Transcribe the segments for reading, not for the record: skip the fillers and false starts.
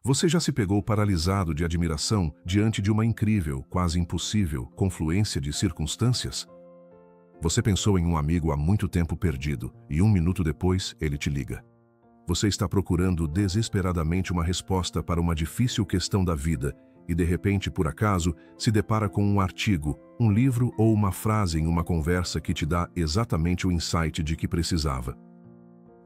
Você já se pegou paralisado de admiração diante de uma incrível, quase impossível, confluência de circunstâncias? Você pensou em um amigo há muito tempo perdido e 1 minuto depois ele te liga. Você está procurando desesperadamente uma resposta para uma difícil questão da vida e, de repente, por acaso, se depara com um artigo, um livro ou uma frase em uma conversa que te dá exatamente o insight de que precisava.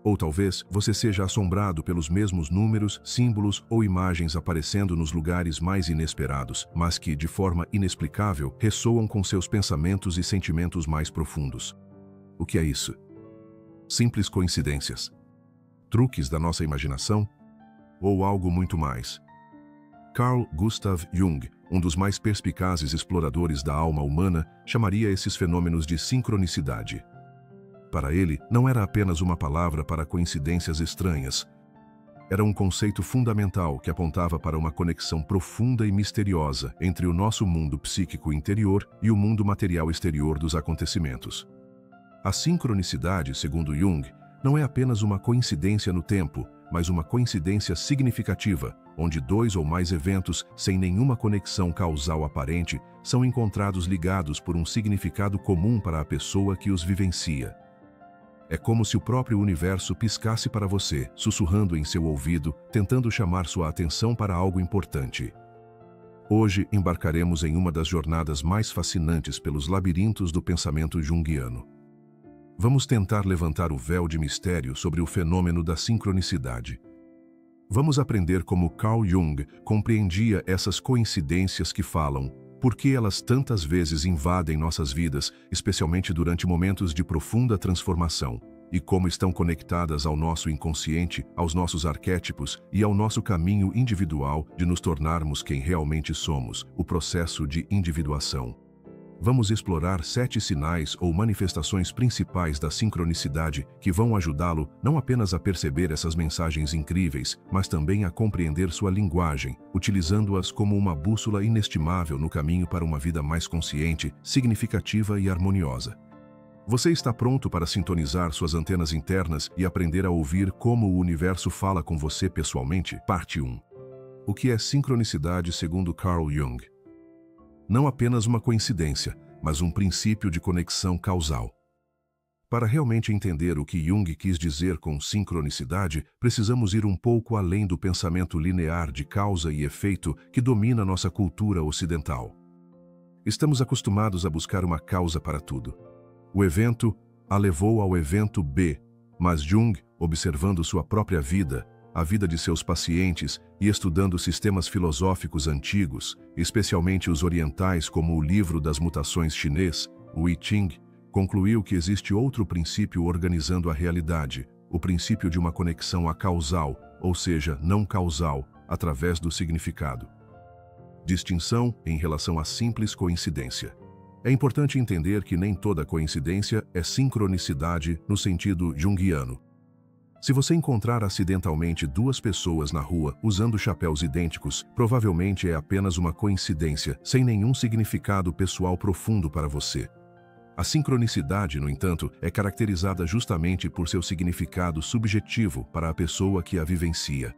Ou talvez você seja assombrado pelos mesmos números, símbolos ou imagens aparecendo nos lugares mais inesperados, mas que, de forma inexplicável, ressoam com seus pensamentos e sentimentos mais profundos. O que é isso? Simples coincidências? Truques da nossa imaginação? Ou algo muito mais? Carl Gustav Jung, um dos mais perspicazes exploradores da alma humana, chamaria esses fenômenos de sincronicidade. Para ele, não era apenas uma palavra para coincidências estranhas. Era um conceito fundamental que apontava para uma conexão profunda e misteriosa entre o nosso mundo psíquico interior e o mundo material exterior dos acontecimentos. A sincronicidade, segundo Jung, não é apenas uma coincidência no tempo, mas uma coincidência significativa, onde 2 ou mais eventos, sem nenhuma conexão causal aparente, são encontrados ligados por um significado comum para a pessoa que os vivencia. É como se o próprio universo piscasse para você, sussurrando em seu ouvido, tentando chamar sua atenção para algo importante. Hoje embarcaremos em uma das jornadas mais fascinantes pelos labirintos do pensamento junguiano. Vamos tentar levantar o véu de mistério sobre o fenômeno da sincronicidade. Vamos aprender como Carl Jung compreendia essas coincidências que falam, por que elas tantas vezes invadem nossas vidas, especialmente durante momentos de profunda transformação, e como estão conectadas ao nosso inconsciente, aos nossos arquétipos e ao nosso caminho individual de nos tornarmos quem realmente somos, o processo de individuação. Vamos explorar 7 sinais ou manifestações principais da sincronicidade que vão ajudá-lo não apenas a perceber essas mensagens incríveis, mas também a compreender sua linguagem, utilizando-as como uma bússola inestimável no caminho para uma vida mais consciente, significativa e harmoniosa. Você está pronto para sintonizar suas antenas internas e aprender a ouvir como o universo fala com você pessoalmente? Parte 1. O que é sincronicidade segundo Carl Jung? Não apenas uma coincidência, mas um princípio de conexão causal. Para realmente entender o que Jung quis dizer com sincronicidade, precisamos ir um pouco além do pensamento linear de causa e efeito que domina nossa cultura ocidental. Estamos acostumados a buscar uma causa para tudo. O evento A levou ao evento B, mas Jung, observando sua própria vida, a vida de seus pacientes e estudando sistemas filosóficos antigos, especialmente os orientais como o Livro das Mutações chinês, o I Ching, concluiu que existe outro princípio organizando a realidade, o princípio de uma conexão acausal, ou seja, não causal, através do significado. Distinção em relação à simples coincidência. É importante entender que nem toda coincidência é sincronicidade no sentido junguiano. Se você encontrar acidentalmente 2 pessoas na rua usando chapéus idênticos, provavelmente é apenas uma coincidência, sem nenhum significado pessoal profundo para você. A sincronicidade, no entanto, é caracterizada justamente por seu significado subjetivo para a pessoa que a vivencia.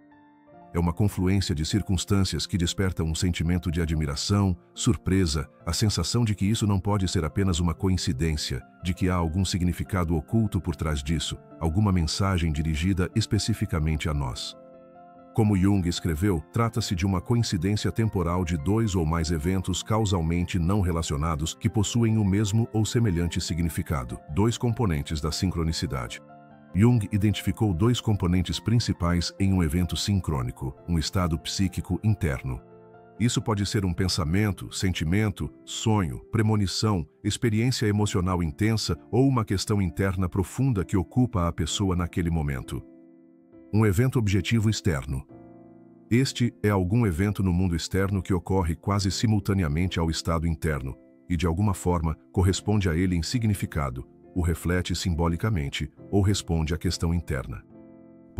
É uma confluência de circunstâncias que desperta um sentimento de admiração, surpresa, a sensação de que isso não pode ser apenas uma coincidência, de que há algum significado oculto por trás disso, alguma mensagem dirigida especificamente a nós. Como Jung escreveu, trata-se de uma coincidência temporal de 2 ou mais eventos causalmente não relacionados que possuem o mesmo ou semelhante significado, 2 componentes da sincronicidade. Jung identificou 2 componentes principais em um evento sincrônico, um estado psíquico interno. Isso pode ser um pensamento, sentimento, sonho, premonição, experiência emocional intensa ou uma questão interna profunda que ocupa a pessoa naquele momento. Um evento objetivo externo. Este é algum evento no mundo externo que ocorre quase simultaneamente ao estado interno e, de alguma forma, corresponde a ele em significado, o reflete simbolicamente ou responde à questão interna.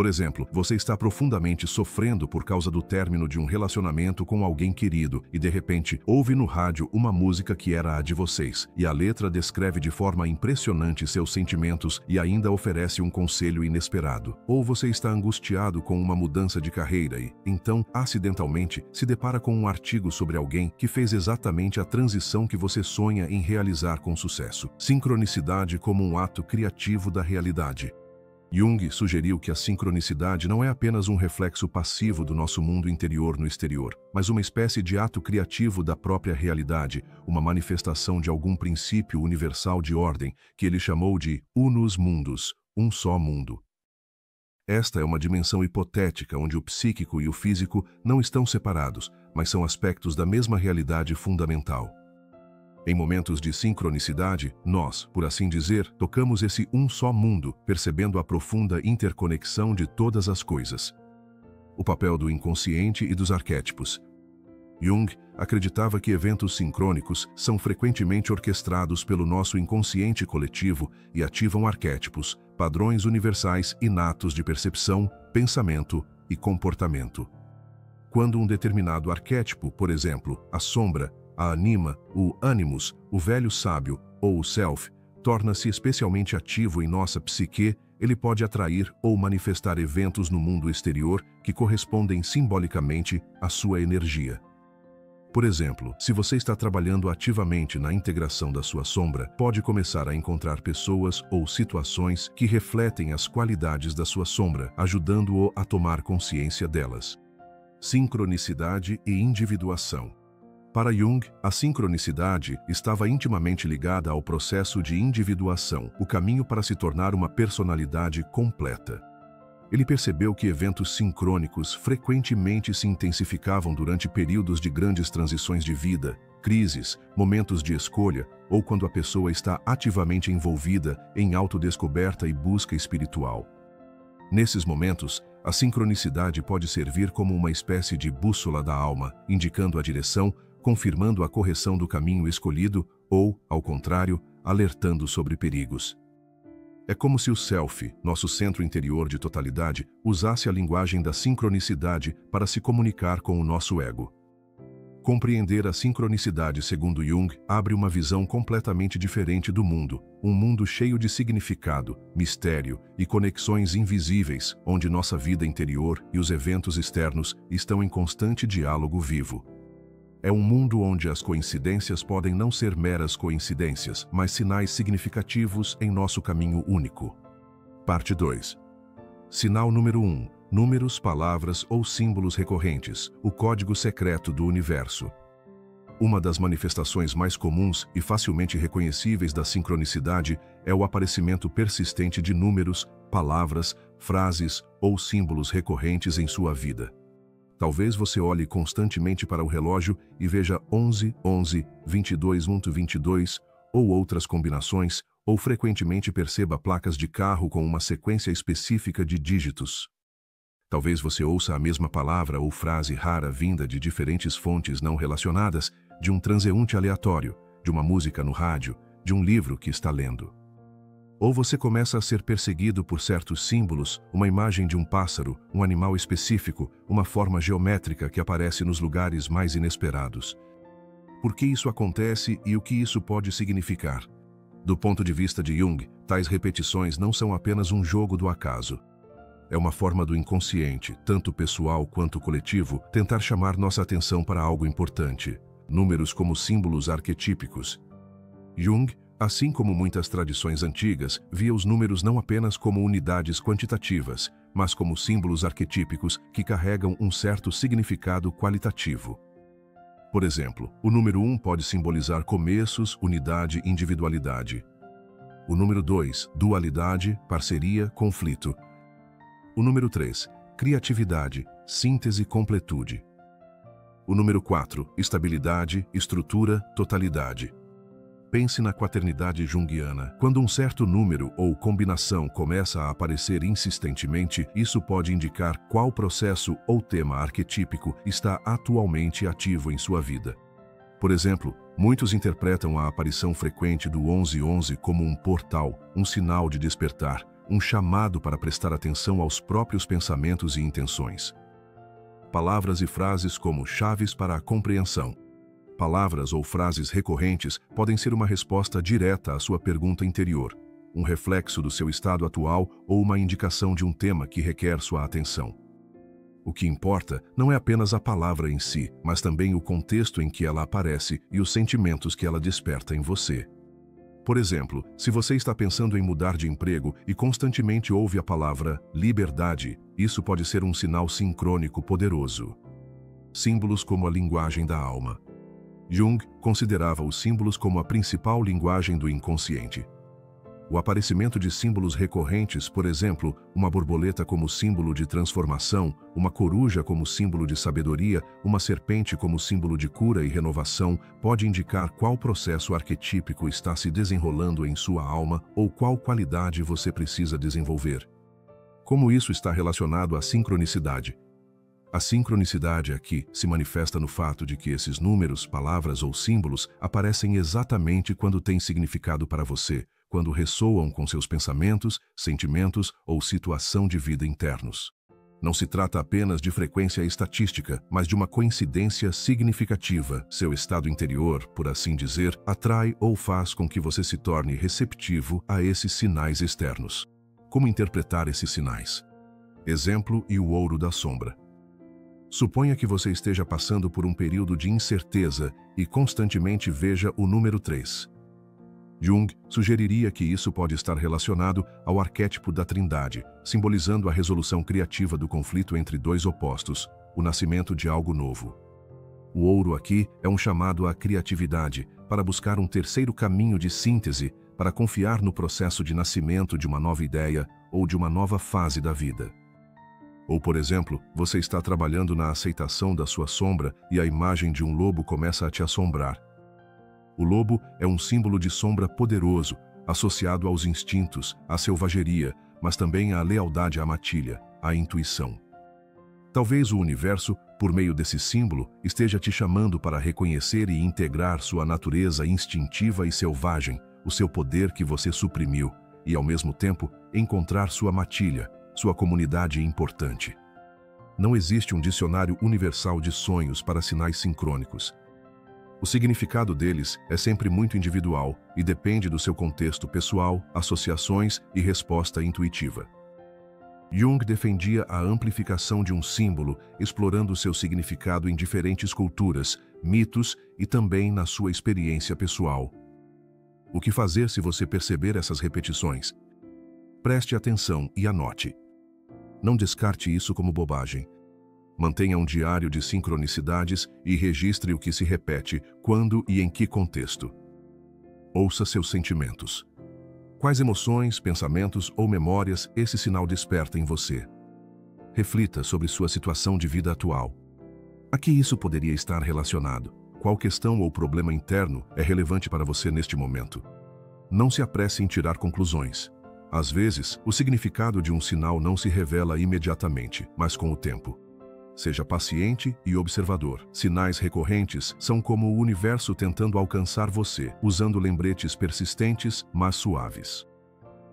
Por exemplo, você está profundamente sofrendo por causa do término de um relacionamento com alguém querido e, de repente, ouve no rádio uma música que era a de vocês, e a letra descreve de forma impressionante seus sentimentos e ainda oferece um conselho inesperado. Ou você está angustiado com uma mudança de carreira e, então, acidentalmente, se depara com um artigo sobre alguém que fez exatamente a transição que você sonha em realizar com sucesso. Sincronicidade como um ato criativo da realidade. Jung sugeriu que a sincronicidade não é apenas um reflexo passivo do nosso mundo interior no exterior, mas uma espécie de ato criativo da própria realidade, uma manifestação de algum princípio universal de ordem que ele chamou de unus mundus, um só mundo. Esta é uma dimensão hipotética onde o psíquico e o físico não estão separados, mas são aspectos da mesma realidade fundamental. Em momentos de sincronicidade, nós, por assim dizer, tocamos esse um só mundo, percebendo a profunda interconexão de todas as coisas. O papel do inconsciente e dos arquétipos. Jung acreditava que eventos sincrônicos são frequentemente orquestrados pelo nosso inconsciente coletivo e ativam arquétipos, padrões universais inatos de percepção, pensamento e comportamento. Quando um determinado arquétipo, por exemplo, a sombra, a anima, o animus, o velho sábio ou o self, torna-se especialmente ativo em nossa psique, ele pode atrair ou manifestar eventos no mundo exterior que correspondem simbolicamente à sua energia. Por exemplo, se você está trabalhando ativamente na integração da sua sombra, pode começar a encontrar pessoas ou situações que refletem as qualidades da sua sombra, ajudando-o a tomar consciência delas. Sincronicidade e individuação. Para Jung, a sincronicidade estava intimamente ligada ao processo de individuação, o caminho para se tornar uma personalidade completa. Ele percebeu que eventos sincrônicos frequentemente se intensificavam durante períodos de grandes transições de vida, crises, momentos de escolha ou quando a pessoa está ativamente envolvida em autodescoberta e busca espiritual. Nesses momentos, a sincronicidade pode servir como uma espécie de bússola da alma, indicando a direção, confirmando a correção do caminho escolhido ou, ao contrário, alertando sobre perigos. É como se o self, nosso centro interior de totalidade, usasse a linguagem da sincronicidade para se comunicar com o nosso ego. Compreender a sincronicidade, segundo Jung, abre uma visão completamente diferente do mundo, um mundo cheio de significado, mistério e conexões invisíveis, onde nossa vida interior e os eventos externos estão em constante diálogo vivo. É um mundo onde as coincidências podem não ser meras coincidências, mas sinais significativos em nosso caminho único. Parte 2. Sinal número 1. Números, palavras ou símbolos recorrentes, o código secreto do universo. Uma das manifestações mais comuns e facilmente reconhecíveis da sincronicidade é o aparecimento persistente de números, palavras, frases ou símbolos recorrentes em sua vida. Talvez você olhe constantemente para o relógio e veja 11, 11, 22, 22 ou outras combinações, ou frequentemente perceba placas de carro com uma sequência específica de dígitos. Talvez você ouça a mesma palavra ou frase rara vinda de diferentes fontes não relacionadas, de um transeunte aleatório, de uma música no rádio, de um livro que está lendo. Ou você começa a ser perseguido por certos símbolos, uma imagem de um pássaro, um animal específico, uma forma geométrica que aparece nos lugares mais inesperados. Por que isso acontece e o que isso pode significar? Do ponto de vista de Jung, tais repetições não são apenas um jogo do acaso. É uma forma do inconsciente, tanto pessoal quanto coletivo, tentar chamar nossa atenção para algo importante. Números como símbolos arquetípicos. Jung, assim como muitas tradições antigas, via os números não apenas como unidades quantitativas, mas como símbolos arquetípicos que carregam um certo significado qualitativo. Por exemplo, o número 1 pode simbolizar começos, unidade e individualidade. O número 2, dualidade, parceria, conflito. O número 3, criatividade, síntese e completude. O número 4, estabilidade, estrutura, totalidade. Pense na quaternidade junguiana. Quando um certo número ou combinação começa a aparecer insistentemente, isso pode indicar qual processo ou tema arquetípico está atualmente ativo em sua vida. Por exemplo, muitos interpretam a aparição frequente do 1111 como um portal, um sinal de despertar, um chamado para prestar atenção aos próprios pensamentos e intenções. Palavras e frases como chaves para a compreensão. Palavras ou frases recorrentes podem ser uma resposta direta à sua pergunta interior, um reflexo do seu estado atual ou uma indicação de um tema que requer sua atenção. O que importa não é apenas a palavra em si, mas também o contexto em que ela aparece e os sentimentos que ela desperta em você. Por exemplo, se você está pensando em mudar de emprego e constantemente ouve a palavra liberdade, isso pode ser um sinal sincrônico poderoso. Símbolos como a linguagem da alma. Jung considerava os símbolos como a principal linguagem do inconsciente. O aparecimento de símbolos recorrentes, por exemplo, uma borboleta como símbolo de transformação, uma coruja como símbolo de sabedoria, uma serpente como símbolo de cura e renovação, pode indicar qual processo arquetípico está se desenrolando em sua alma ou qual qualidade você precisa desenvolver. Como isso está relacionado à sincronicidade? A sincronicidade aqui se manifesta no fato de que esses números, palavras ou símbolos aparecem exatamente quando têm significado para você, quando ressoam com seus pensamentos, sentimentos ou situação de vida internos. Não se trata apenas de frequência estatística, mas de uma coincidência significativa. Seu estado interior, por assim dizer, atrai ou faz com que você se torne receptivo a esses sinais externos. Como interpretar esses sinais? Exemplo e o ouro da sombra. Suponha que você esteja passando por um período de incerteza e constantemente veja o número 3. Jung sugeriria que isso pode estar relacionado ao arquétipo da Trindade, simbolizando a resolução criativa do conflito entre dois opostos, o nascimento de algo novo. O ouro aqui é um chamado à criatividade, para buscar um terceiro caminho de síntese, para confiar no processo de nascimento de uma nova ideia ou de uma nova fase da vida. Ou, por exemplo, você está trabalhando na aceitação da sua sombra e a imagem de um lobo começa a te assombrar. O lobo é um símbolo de sombra poderoso, associado aos instintos, à selvageria, mas também à lealdade à matilha, à intuição. Talvez o universo, por meio desse símbolo, esteja te chamando para reconhecer e integrar sua natureza instintiva e selvagem, o seu poder que você suprimiu, e, ao mesmo tempo, encontrar sua matilha, sua comunidade importante. Não existe um dicionário universal de sonhos para sinais sincrônicos. O significado deles é sempre muito individual e depende do seu contexto pessoal, associações e resposta intuitiva. Jung defendia a amplificação de um símbolo, explorando seu significado em diferentes culturas, mitos e também na sua experiência pessoal. O que fazer se você perceber essas repetições? Preste atenção e anote. Não descarte isso como bobagem. Mantenha um diário de sincronicidades e registre o que se repete, quando e em que contexto. Ouça seus sentimentos. Quais emoções, pensamentos ou memórias esse sinal desperta em você? Reflita sobre sua situação de vida atual. A que isso poderia estar relacionado? Qual questão ou problema interno é relevante para você neste momento? Não se apresse em tirar conclusões. Às vezes, o significado de um sinal não se revela imediatamente, mas com o tempo. Seja paciente e observador. Sinais recorrentes são como o universo tentando alcançar você, usando lembretes persistentes, mas suaves.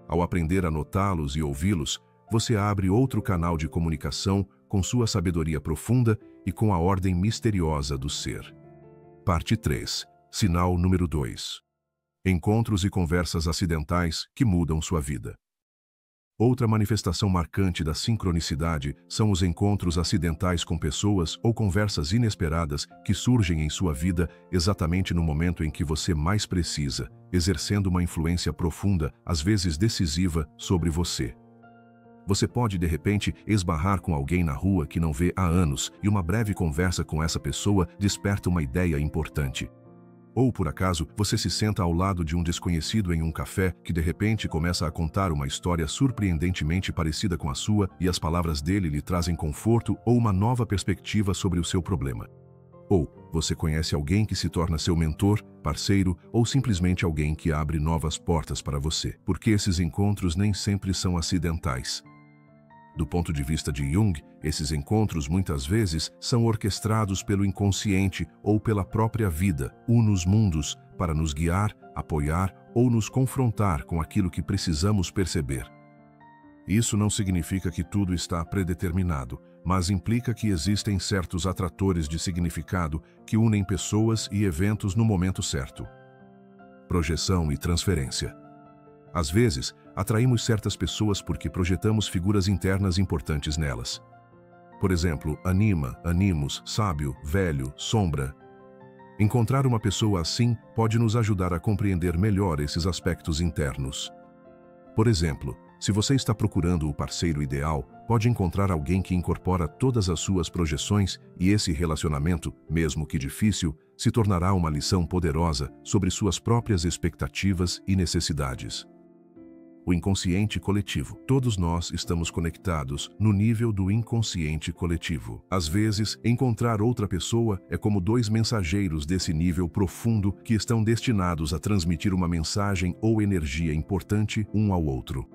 Ao aprender a notá-los e ouvi-los, você abre outro canal de comunicação com sua sabedoria profunda e com a ordem misteriosa do ser. Parte 3. Sinal número 2. Encontros e conversas acidentais que mudam sua vida. Outra manifestação marcante da sincronicidade são os encontros acidentais com pessoas ou conversas inesperadas que surgem em sua vida exatamente no momento em que você mais precisa, exercendo uma influência profunda, às vezes decisiva, sobre você. Você pode, de repente, esbarrar com alguém na rua que não vê há anos e uma breve conversa com essa pessoa desperta uma ideia importante. Ou, por acaso, você se senta ao lado de um desconhecido em um café que de repente começa a contar uma história surpreendentemente parecida com a sua e as palavras dele lhe trazem conforto ou uma nova perspectiva sobre o seu problema. Ou, você conhece alguém que se torna seu mentor, parceiro ou simplesmente alguém que abre novas portas para você, porque esses encontros nem sempre são acidentais. Do ponto de vista de Jung, esses encontros muitas vezes são orquestrados pelo inconsciente ou pela própria vida, unos mundos, para nos guiar, apoiar ou nos confrontar com aquilo que precisamos perceber. Isso não significa que tudo está predeterminado, mas implica que existem certos atratores de significado que unem pessoas e eventos no momento certo. Projeção e transferência. Às vezes, atraímos certas pessoas porque projetamos figuras internas importantes nelas. Por exemplo, anima, animus, sábio, velho, sombra. Encontrar uma pessoa assim pode nos ajudar a compreender melhor esses aspectos internos. Por exemplo, se você está procurando o parceiro ideal, pode encontrar alguém que incorpora todas as suas projeções e esse relacionamento, mesmo que difícil, se tornará uma lição poderosa sobre suas próprias expectativas e necessidades. O inconsciente coletivo. Todos nós estamos conectados no nível do inconsciente coletivo. Às vezes, encontrar outra pessoa é como dois mensageiros desse nível profundo que estão destinados a transmitir uma mensagem ou energia importante um ao outro.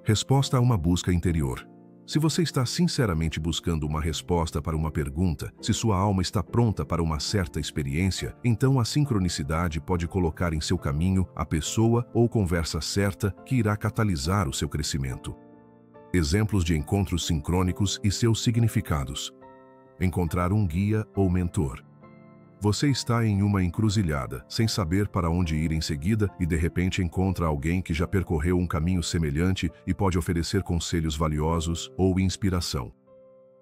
Resposta a uma busca interior. Se você está sinceramente buscando uma resposta para uma pergunta, se sua alma está pronta para uma certa experiência, então a sincronicidade pode colocar em seu caminho a pessoa ou conversa certa que irá catalisar o seu crescimento. Exemplos de encontros sincrônicos e seus significados. Encontrar um guia ou mentor. Você está em uma encruzilhada, sem saber para onde ir em seguida e de repente encontra alguém que já percorreu um caminho semelhante e pode oferecer conselhos valiosos ou inspiração.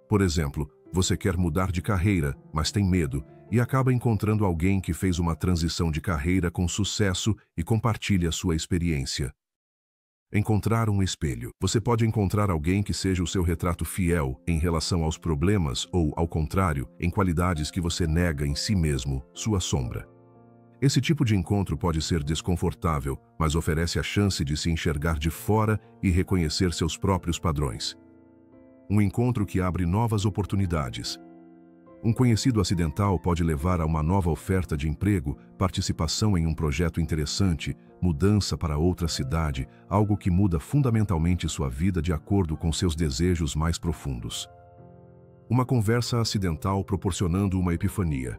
Por exemplo, você quer mudar de carreira, mas tem medo, e acaba encontrando alguém que fez uma transição de carreira com sucesso e compartilha sua experiência. Encontrar um espelho. Você pode encontrar alguém que seja o seu retrato fiel em relação aos problemas ou, ao contrário, em qualidades que você nega em si mesmo, sua sombra. Esse tipo de encontro pode ser desconfortável, mas oferece a chance de se enxergar de fora e reconhecer seus próprios padrões. Um encontro que abre novas oportunidades. Um conhecido acidental pode levar a uma nova oferta de emprego, participação em um projeto interessante, mudança para outra cidade, algo que muda fundamentalmente sua vida de acordo com seus desejos mais profundos. Uma conversa acidental proporcionando uma epifania.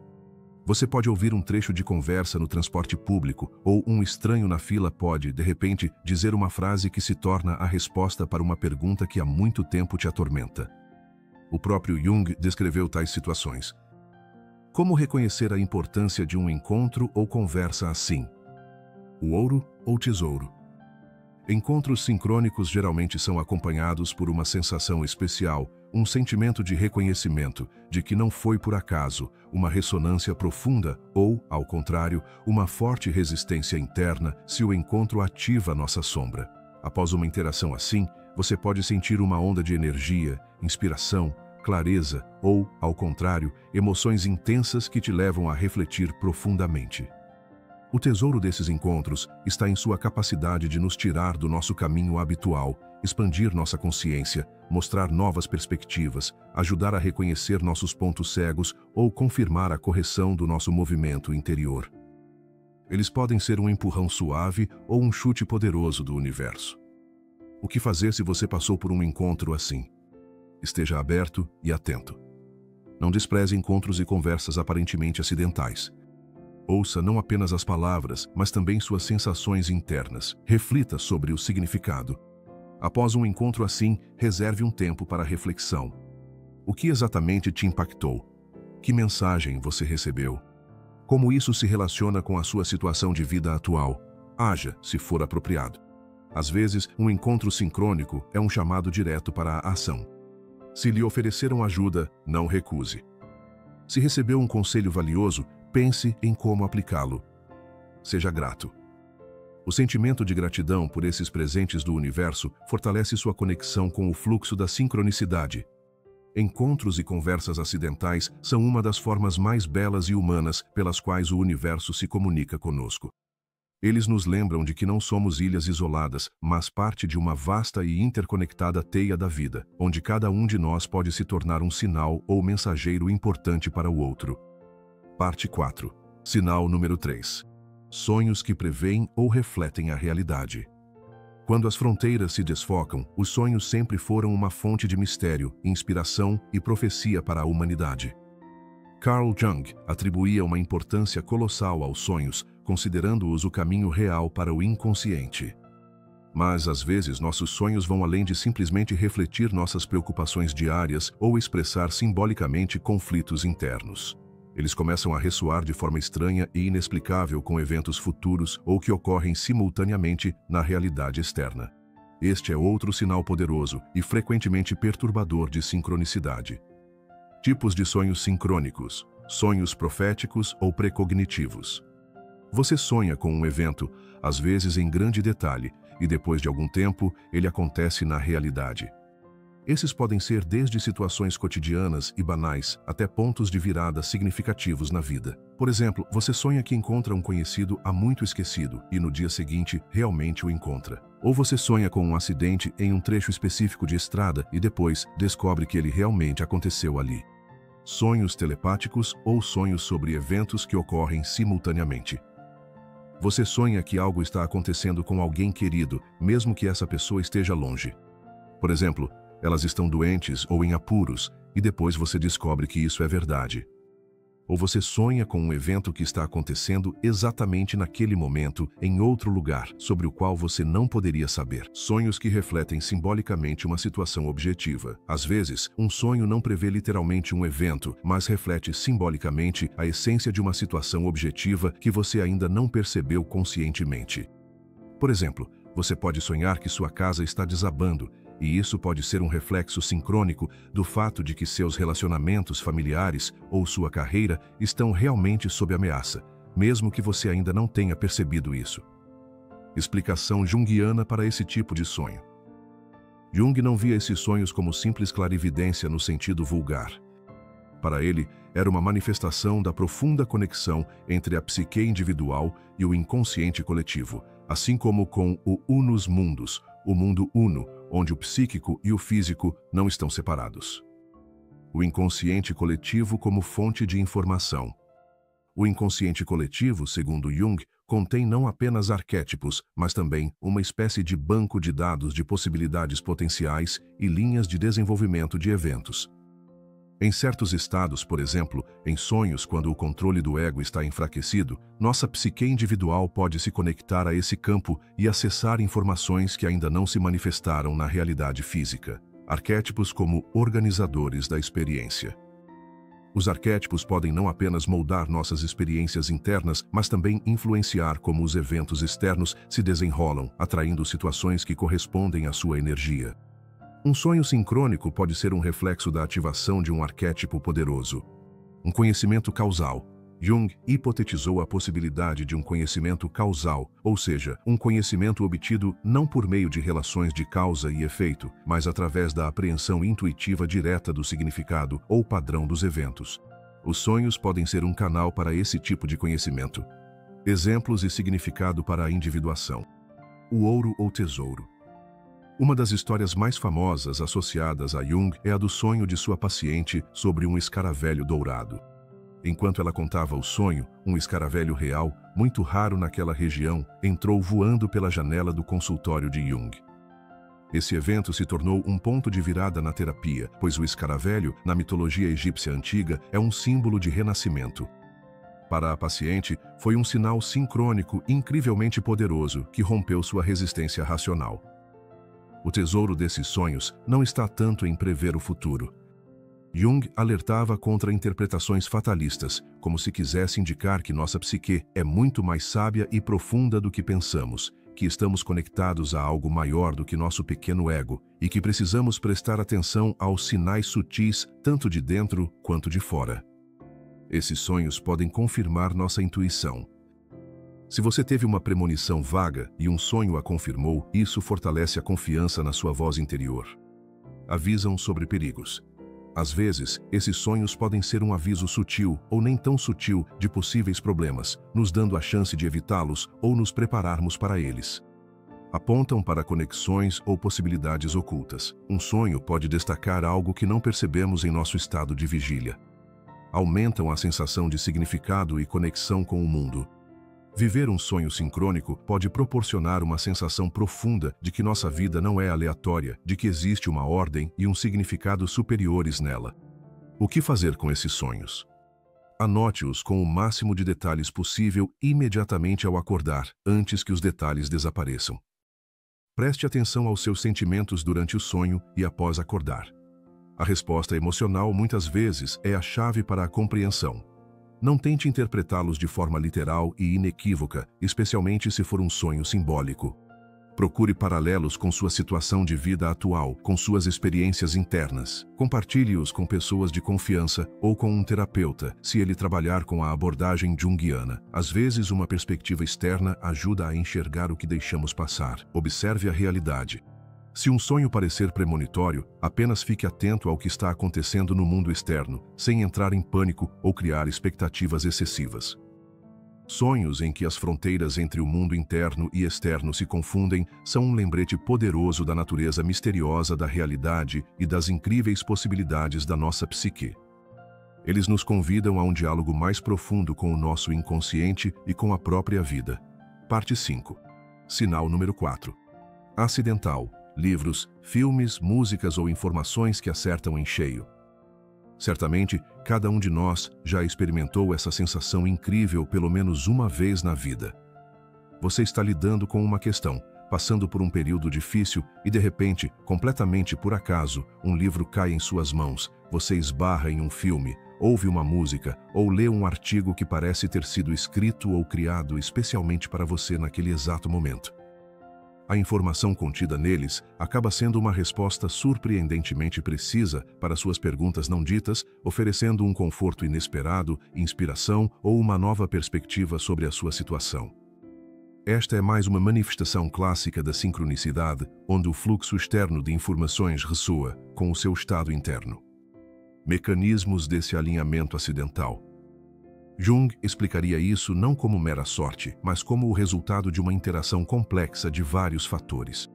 Você pode ouvir um trecho de conversa no transporte público, ou um estranho na fila pode, de repente, dizer uma frase que se torna a resposta para uma pergunta que há muito tempo te atormenta. O próprio Jung descreveu tais situações. Como reconhecer a importância de um encontro ou conversa assim? O ouro ou tesouro? Encontros sincrônicos geralmente são acompanhados por uma sensação especial, um sentimento de reconhecimento, de que não foi por acaso, uma ressonância profunda ou, ao contrário, uma forte resistência interna se o encontro ativa nossa sombra. Após uma interação assim, você pode sentir uma onda de energia, inspiração, clareza ou, ao contrário, emoções intensas que te levam a refletir profundamente. O tesouro desses encontros está em sua capacidade de nos tirar do nosso caminho habitual, expandir nossa consciência, mostrar novas perspectivas, ajudar a reconhecer nossos pontos cegos ou confirmar a correção do nosso movimento interior. Eles podem ser um empurrão suave ou um chute poderoso do universo. O que fazer se você passou por um encontro assim? Esteja aberto e atento. Não despreze encontros e conversas aparentemente acidentais. Ouça não apenas as palavras, mas também suas sensações internas. Reflita sobre o significado. Após um encontro assim, reserve um tempo para reflexão. O que exatamente te impactou? Que mensagem você recebeu? Como isso se relaciona com a sua situação de vida atual? Haja, se for apropriado. Às vezes, um encontro sincrônico é um chamado direto para a ação. Se lhe ofereceram ajuda, não recuse. Se recebeu um conselho valioso, pense em como aplicá-lo. Seja grato. O sentimento de gratidão por esses presentes do universo fortalece sua conexão com o fluxo da sincronicidade. Encontros e conversas acidentais são uma das formas mais belas e humanas pelas quais o universo se comunica conosco. Eles nos lembram de que não somos ilhas isoladas, mas parte de uma vasta e interconectada teia da vida, onde cada um de nós pode se tornar um sinal ou mensageiro importante para o outro. Parte 4. Sinal número 3. Sonhos que preveem ou refletem a realidade. Quando as fronteiras se desfocam, os sonhos sempre foram uma fonte de mistério, inspiração e profecia para a humanidade. Carl Jung atribuía uma importância colossal aos sonhos, considerando-os o caminho real para o inconsciente. Mas, às vezes, nossos sonhos vão além de simplesmente refletir nossas preocupações diárias ou expressar simbolicamente conflitos internos. Eles começam a ressoar de forma estranha e inexplicável com eventos futuros ou que ocorrem simultaneamente na realidade externa. Este é outro sinal poderoso e frequentemente perturbador de sincronicidade. Tipos de sonhos sincrônicos: sonhos proféticos ou precognitivos. Você sonha com um evento, às vezes em grande detalhe, e depois de algum tempo, ele acontece na realidade. Esses podem ser desde situações cotidianas e banais até pontos de virada significativos na vida. Por exemplo, você sonha que encontra um conhecido há muito esquecido e no dia seguinte realmente o encontra. Ou você sonha com um acidente em um trecho específico de estrada e depois descobre que ele realmente aconteceu ali. Sonhos telepáticos ou sonhos sobre eventos que ocorrem simultaneamente. Você sonha que algo está acontecendo com alguém querido, mesmo que essa pessoa esteja longe. Por exemplo, elas estão doentes ou em apuros, e depois você descobre que isso é verdade. Ou você sonha com um evento que está acontecendo exatamente naquele momento, em outro lugar, sobre o qual você não poderia saber. Sonhos que refletem simbolicamente uma situação objetiva. Às vezes, um sonho não prevê literalmente um evento, mas reflete simbolicamente a essência de uma situação objetiva que você ainda não percebeu conscientemente. Por exemplo, você pode sonhar que sua casa está desabando, e isso pode ser um reflexo sincrônico do fato de que seus relacionamentos familiares ou sua carreira estão realmente sob ameaça, mesmo que você ainda não tenha percebido isso. Explicação junguiana para esse tipo de sonho. Jung não via esses sonhos como simples clarividência no sentido vulgar. Para ele, era uma manifestação da profunda conexão entre a psique individual e o inconsciente coletivo, assim como com o unus mundus, o mundo uno, onde o psíquico e o físico não estão separados. O inconsciente coletivo como fonte de informação. O inconsciente coletivo, segundo Jung, contém não apenas arquétipos, mas também uma espécie de banco de dados de possibilidades potenciais e linhas de desenvolvimento de eventos. Em certos estados, por exemplo, em sonhos quando o controle do ego está enfraquecido, nossa psique individual pode se conectar a esse campo e acessar informações que ainda não se manifestaram na realidade física. Arquétipos como organizadores da experiência. Os arquétipos podem não apenas moldar nossas experiências internas, mas também influenciar como os eventos externos se desenrolam, atraindo situações que correspondem à sua energia. Um sonho sincrônico pode ser um reflexo da ativação de um arquétipo poderoso. Um conhecimento causal. Jung hipotetizou a possibilidade de um conhecimento causal, ou seja, um conhecimento obtido não por meio de relações de causa e efeito, mas através da apreensão intuitiva direta do significado ou padrão dos eventos. Os sonhos podem ser um canal para esse tipo de conhecimento. Exemplos e significado para a individuação. O ouro ou tesouro. Uma das histórias mais famosas associadas a Jung é a do sonho de sua paciente sobre um escaravelho dourado. Enquanto ela contava o sonho, um escaravelho real, muito raro naquela região, entrou voando pela janela do consultório de Jung. Esse evento se tornou um ponto de virada na terapia, pois o escaravelho, na mitologia egípcia antiga, é um símbolo de renascimento. Para a paciente, foi um sinal sincrônico incrivelmente poderoso que rompeu sua resistência racional. O tesouro desses sonhos não está tanto em prever o futuro. Jung alertava contra interpretações fatalistas, como se quisesse indicar que nossa psique é muito mais sábia e profunda do que pensamos, que estamos conectados a algo maior do que nosso pequeno ego e que precisamos prestar atenção aos sinais sutis, tanto de dentro quanto de fora. Esses sonhos podem confirmar nossa intuição. Se você teve uma premonição vaga e um sonho a confirmou, isso fortalece a confiança na sua voz interior. Avisam sobre perigos. Às vezes, esses sonhos podem ser um aviso sutil ou nem tão sutil de possíveis problemas, nos dando a chance de evitá-los ou nos prepararmos para eles. Apontam para conexões ou possibilidades ocultas. Um sonho pode destacar algo que não percebemos em nosso estado de vigília. Aumentam a sensação de significado e conexão com o mundo. Viver um sonho sincrônico pode proporcionar uma sensação profunda de que nossa vida não é aleatória, de que existe uma ordem e um significado superiores nela. O que fazer com esses sonhos? Anote-os com o máximo de detalhes possível imediatamente ao acordar, antes que os detalhes desapareçam. Preste atenção aos seus sentimentos durante o sonho e após acordar. A resposta emocional muitas vezes é a chave para a compreensão. Não tente interpretá-los de forma literal e inequívoca, especialmente se for um sonho simbólico. Procure paralelos com sua situação de vida atual, com suas experiências internas. Compartilhe-os com pessoas de confiança ou com um terapeuta, se ele trabalhar com a abordagem junguiana. Às vezes, uma perspectiva externa ajuda a enxergar o que deixamos passar. Observe a realidade. Se um sonho parecer premonitório, apenas fique atento ao que está acontecendo no mundo externo, sem entrar em pânico ou criar expectativas excessivas. Sonhos em que as fronteiras entre o mundo interno e externo se confundem são um lembrete poderoso da natureza misteriosa da realidade e das incríveis possibilidades da nossa psique. Eles nos convidam a um diálogo mais profundo com o nosso inconsciente e com a própria vida. Parte 5. Sinal número 4. Acidental. Livros, filmes, músicas ou informações que acertam em cheio. Certamente, cada um de nós já experimentou essa sensação incrível pelo menos uma vez na vida. Você está lidando com uma questão, passando por um período difícil e, de repente, completamente por acaso, um livro cai em suas mãos, você esbarra em um filme, ouve uma música ou lê um artigo que parece ter sido escrito ou criado especialmente para você naquele exato momento. A informação contida neles acaba sendo uma resposta surpreendentemente precisa para suas perguntas não ditas, oferecendo um conforto inesperado, inspiração ou uma nova perspectiva sobre a sua situação. Esta é mais uma manifestação clássica da sincronicidade, onde o fluxo externo de informações ressoa com o seu estado interno. Mecanismos desse alinhamento acidental. Jung explicaria isso não como mera sorte, mas como o resultado de uma interação complexa de vários fatores.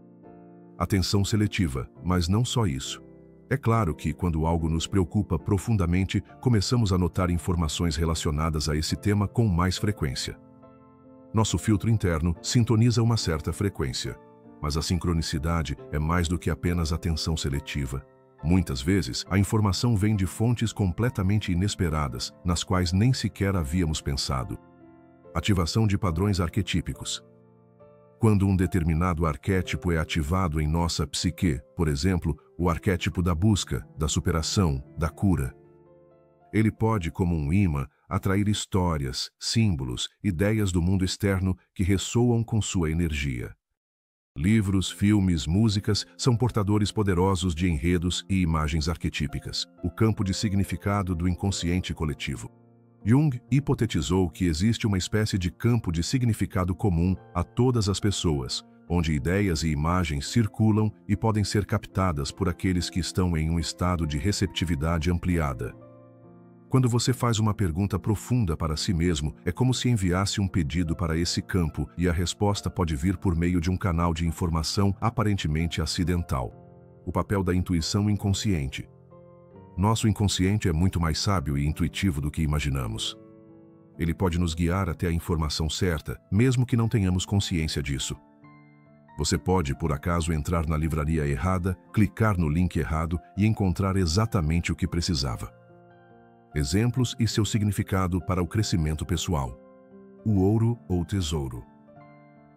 Atenção seletiva, mas não só isso. É claro que, quando algo nos preocupa profundamente, começamos a notar informações relacionadas a esse tema com mais frequência. Nosso filtro interno sintoniza uma certa frequência, mas a sincronicidade é mais do que apenas atenção seletiva. Muitas vezes, a informação vem de fontes completamente inesperadas, nas quais nem sequer havíamos pensado. Ativação de padrões arquetípicos. Quando um determinado arquétipo é ativado em nossa psique, por exemplo, o arquétipo da busca, da superação, da cura, ele pode, como um imã, atrair histórias, símbolos, ideias do mundo externo que ressoam com sua energia. Livros, filmes, músicas são portadores poderosos de enredos e imagens arquetípicas, o campo de significado do inconsciente coletivo. Jung hipotetizou que existe uma espécie de campo de significado comum a todas as pessoas, onde ideias e imagens circulam e podem ser captadas por aqueles que estão em um estado de receptividade ampliada. Quando você faz uma pergunta profunda para si mesmo, é como se enviasse um pedido para esse campo e a resposta pode vir por meio de um canal de informação aparentemente acidental. O papel da intuição inconsciente. Nosso inconsciente é muito mais sábio e intuitivo do que imaginamos. Ele pode nos guiar até a informação certa, mesmo que não tenhamos consciência disso. Você pode, por acaso, entrar na livraria errada, clicar no link errado e encontrar exatamente o que precisava. Exemplos e seu significado para o crescimento pessoal. O ouro ou tesouro.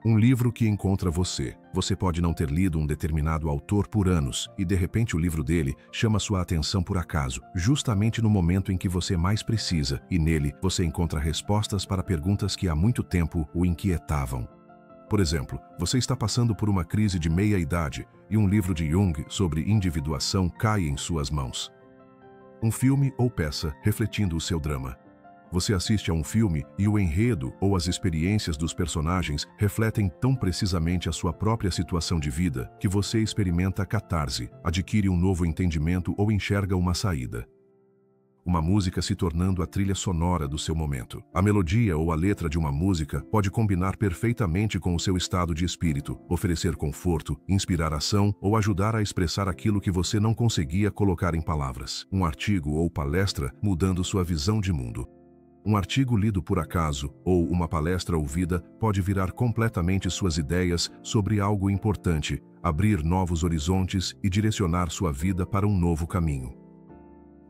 Um livro que encontra você. Você pode não ter lido um determinado autor por anos e, de repente, o livro dele chama sua atenção por acaso, justamente no momento em que você mais precisa, e nele você encontra respostas para perguntas que há muito tempo o inquietavam. Por exemplo, você está passando por uma crise de meia-idade e um livro de Jung sobre individuação cai em suas mãos. Um filme ou peça refletindo o seu drama. Você assiste a um filme e o enredo ou as experiências dos personagens refletem tão precisamente a sua própria situação de vida que você experimenta a catarse, adquire um novo entendimento ou enxerga uma saída. Uma música se tornando a trilha sonora do seu momento. A melodia ou a letra de uma música pode combinar perfeitamente com o seu estado de espírito, oferecer conforto, inspirar ação ou ajudar a expressar aquilo que você não conseguia colocar em palavras. Um artigo ou palestra mudando sua visão de mundo. Um artigo lido por acaso ou uma palestra ouvida pode virar completamente suas ideias sobre algo importante, abrir novos horizontes e direcionar sua vida para um novo caminho.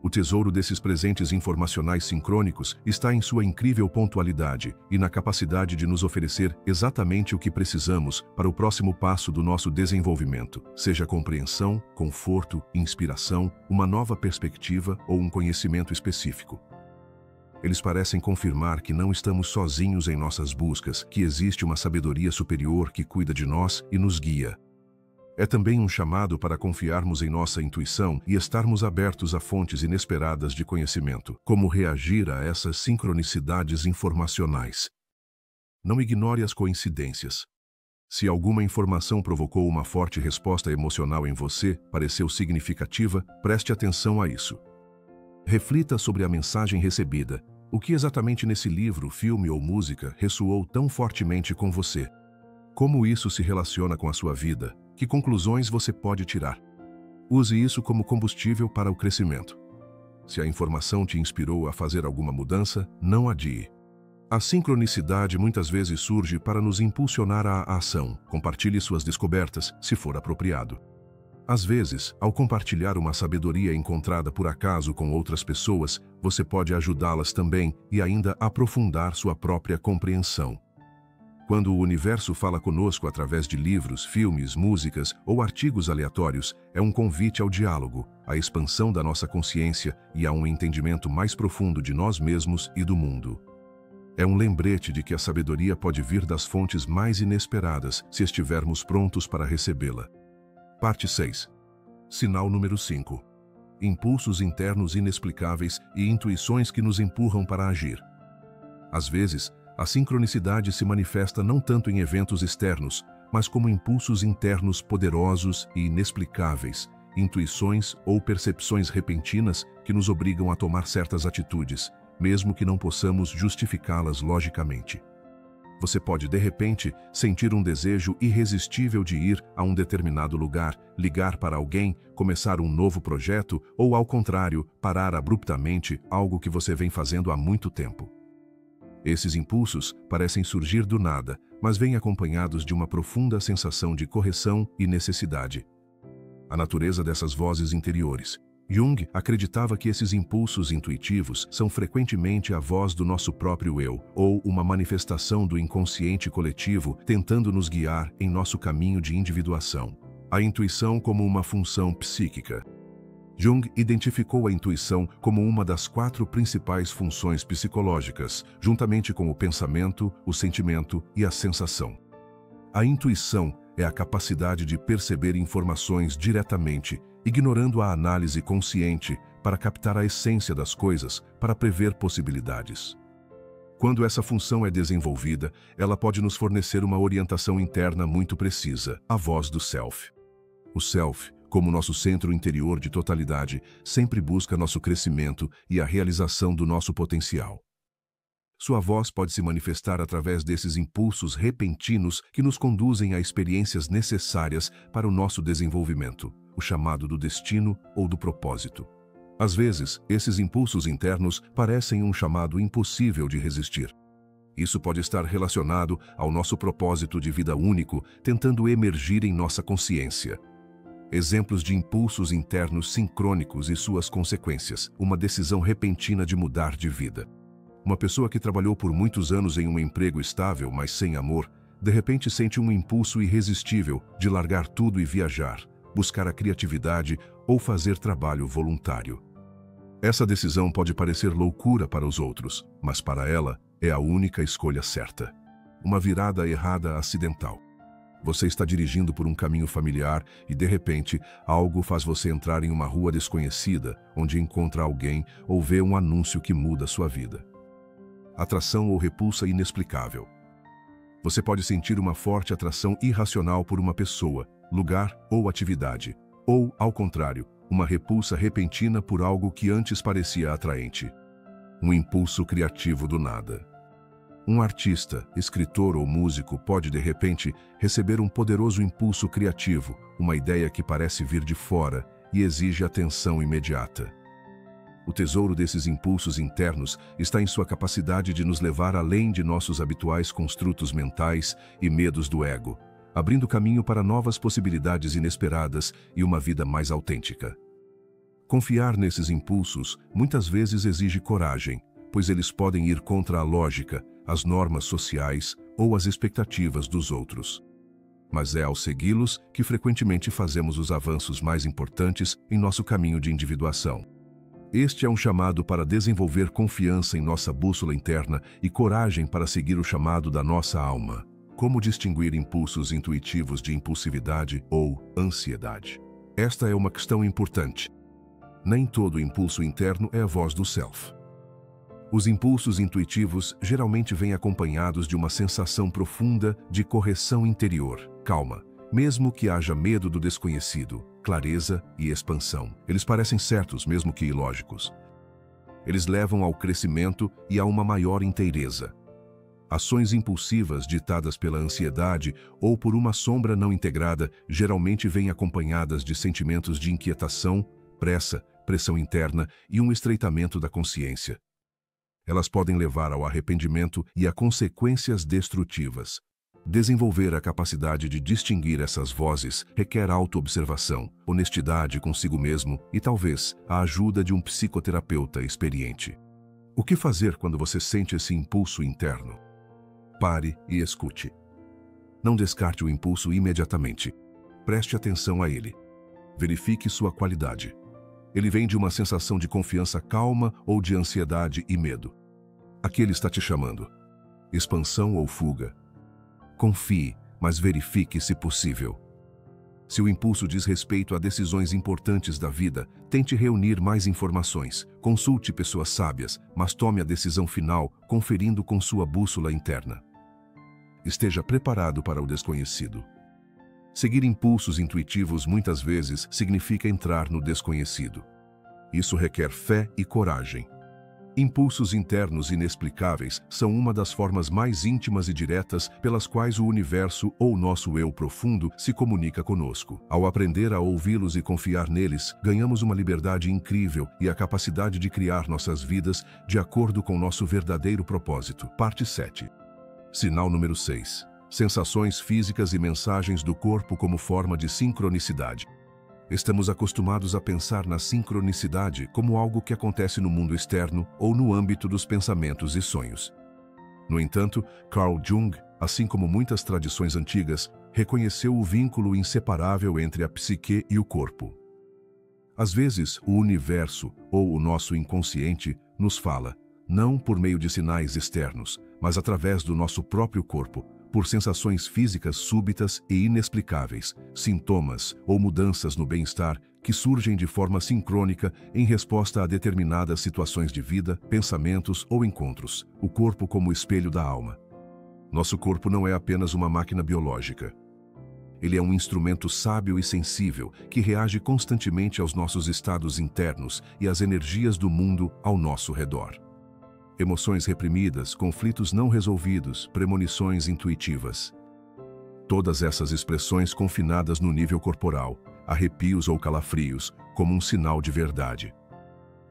O tesouro desses presentes informacionais sincrônicos está em sua incrível pontualidade e na capacidade de nos oferecer exatamente o que precisamos para o próximo passo do nosso desenvolvimento, seja compreensão, conforto, inspiração, uma nova perspectiva ou um conhecimento específico. Eles parecem confirmar que não estamos sozinhos em nossas buscas, que existe uma sabedoria superior que cuida de nós e nos guia. É também um chamado para confiarmos em nossa intuição e estarmos abertos a fontes inesperadas de conhecimento. Como reagir a essas sincronicidades informacionais? Não ignore as coincidências. Se alguma informação provocou uma forte resposta emocional em você, pareceu significativa, preste atenção a isso. Reflita sobre a mensagem recebida. O que exatamente nesse livro, filme ou música ressoou tão fortemente com você? Como isso se relaciona com a sua vida? Que conclusões você pode tirar? Use isso como combustível para o crescimento. Se a informação te inspirou a fazer alguma mudança, não adie. A sincronicidade muitas vezes surge para nos impulsionar à ação. Compartilhe suas descobertas, se for apropriado. Às vezes, ao compartilhar uma sabedoria encontrada por acaso com outras pessoas, você pode ajudá-las também e ainda aprofundar sua própria compreensão. Quando o universo fala conosco através de livros, filmes, músicas ou artigos aleatórios, é um convite ao diálogo, à expansão da nossa consciência e a um entendimento mais profundo de nós mesmos e do mundo. É um lembrete de que a sabedoria pode vir das fontes mais inesperadas se estivermos prontos para recebê-la. Parte 6. Sinal número 5. Impulsos internos inexplicáveis e intuições que nos empurram para agir. Às vezes, a sincronicidade se manifesta não tanto em eventos externos, mas como impulsos internos poderosos e inexplicáveis, intuições ou percepções repentinas que nos obrigam a tomar certas atitudes, mesmo que não possamos justificá-las logicamente. Você pode, de repente, sentir um desejo irresistível de ir a um determinado lugar, ligar para alguém, começar um novo projeto ou, ao contrário, parar abruptamente algo que você vem fazendo há muito tempo. Esses impulsos parecem surgir do nada, mas vêm acompanhados de uma profunda sensação de correção e necessidade. A natureza dessas vozes interiores. Jung acreditava que esses impulsos intuitivos são frequentemente a voz do nosso próprio eu, ou uma manifestação do inconsciente coletivo tentando nos guiar em nosso caminho de individuação. A intuição como uma função psíquica. Jung identificou a intuição como uma das 4 principais funções psicológicas, juntamente com o pensamento, o sentimento e a sensação. A intuição é a capacidade de perceber informações diretamente, ignorando a análise consciente para captar a essência das coisas, para prever possibilidades. Quando essa função é desenvolvida, ela pode nos fornecer uma orientação interna muito precisa, a voz do Self. O Self, como nosso centro interior de totalidade, sempre busca nosso crescimento e a realização do nosso potencial. Sua voz pode se manifestar através desses impulsos repentinos que nos conduzem a experiências necessárias para o nosso desenvolvimento, o chamado do destino ou do propósito. Às vezes, esses impulsos internos parecem um chamado impossível de resistir. Isso pode estar relacionado ao nosso propósito de vida único, tentando emergir em nossa consciência. Exemplos de impulsos internos sincrônicos e suas consequências, uma decisão repentina de mudar de vida. Uma pessoa que trabalhou por muitos anos em um emprego estável, mas sem amor, de repente sente um impulso irresistível de largar tudo e viajar, buscar a criatividade ou fazer trabalho voluntário. Essa decisão pode parecer loucura para os outros, mas para ela é a única escolha certa. Uma virada errada acidental. Você está dirigindo por um caminho familiar e, de repente, algo faz você entrar em uma rua desconhecida, onde encontra alguém ou vê um anúncio que muda sua vida. Atração ou repulsa inexplicável. Você pode sentir uma forte atração irracional por uma pessoa, lugar ou atividade, ou, ao contrário, uma repulsa repentina por algo que antes parecia atraente. Um impulso criativo do nada. Um artista, escritor ou músico pode, de repente, receber um poderoso impulso criativo, uma ideia que parece vir de fora e exige atenção imediata. O tesouro desses impulsos internos está em sua capacidade de nos levar além de nossos habituais construtos mentais e medos do ego, abrindo caminho para novas possibilidades inesperadas e uma vida mais autêntica. Confiar nesses impulsos muitas vezes exige coragem, pois eles podem ir contra a lógica, as normas sociais ou as expectativas dos outros. Mas é ao segui-los que frequentemente fazemos os avanços mais importantes em nosso caminho de individuação. Este é um chamado para desenvolver confiança em nossa bússola interna e coragem para seguir o chamado da nossa alma. Como distinguir impulsos intuitivos de impulsividade ou ansiedade? Esta é uma questão importante. Nem todo impulso interno é a voz do self. Os impulsos intuitivos geralmente vêm acompanhados de uma sensação profunda de correção interior, calma, mesmo que haja medo do desconhecido, clareza e expansão. Eles parecem certos, mesmo que ilógicos. Eles levam ao crescimento e a uma maior inteireza. Ações impulsivas ditadas pela ansiedade ou por uma sombra não integrada geralmente vêm acompanhadas de sentimentos de inquietação, pressa, pressão interna e um estreitamento da consciência. Elas podem levar ao arrependimento e a consequências destrutivas. Desenvolver a capacidade de distinguir essas vozes requer autoobservação, honestidade consigo mesmo e, talvez, a ajuda de um psicoterapeuta experiente. O que fazer quando você sente esse impulso interno? Pare e escute. Não descarte o impulso imediatamente. Preste atenção a ele. Verifique sua qualidade. Ele vem de uma sensação de confiança calma ou de ansiedade e medo? A que ele está te chamando? Expansão ou fuga? Confie, mas verifique se possível. Se o impulso diz respeito a decisões importantes da vida, tente reunir mais informações, consulte pessoas sábias, mas tome a decisão final conferindo com sua bússola interna. Esteja preparado para o desconhecido. Seguir impulsos intuitivos muitas vezes significa entrar no desconhecido. Isso requer fé e coragem. Impulsos internos inexplicáveis são uma das formas mais íntimas e diretas pelas quais o universo ou nosso eu profundo se comunica conosco. Ao aprender a ouvi-los e confiar neles, ganhamos uma liberdade incrível e a capacidade de criar nossas vidas de acordo com nosso verdadeiro propósito. Parte 7. Sinal número 6. Sensações físicas e mensagens do corpo como forma de sincronicidade. Estamos acostumados a pensar na sincronicidade como algo que acontece no mundo externo ou no âmbito dos pensamentos e sonhos. No entanto, Carl Jung, assim como muitas tradições antigas, reconheceu o vínculo inseparável entre a psique e o corpo. Às vezes, o universo ou o nosso inconsciente nos fala, não por meio de sinais externos, mas através do nosso próprio corpo, por sensações físicas súbitas e inexplicáveis, sintomas ou mudanças no bem-estar que surgem de forma sincrônica em resposta a determinadas situações de vida, pensamentos ou encontros. O corpo como espelho da alma. Nosso corpo não é apenas uma máquina biológica. Ele é um instrumento sábio e sensível que reage constantemente aos nossos estados internos e às energias do mundo ao nosso redor. Emoções reprimidas, conflitos não resolvidos, premonições intuitivas. Todas essas expressões confinadas no nível corporal, arrepios ou calafrios, como um sinal de verdade.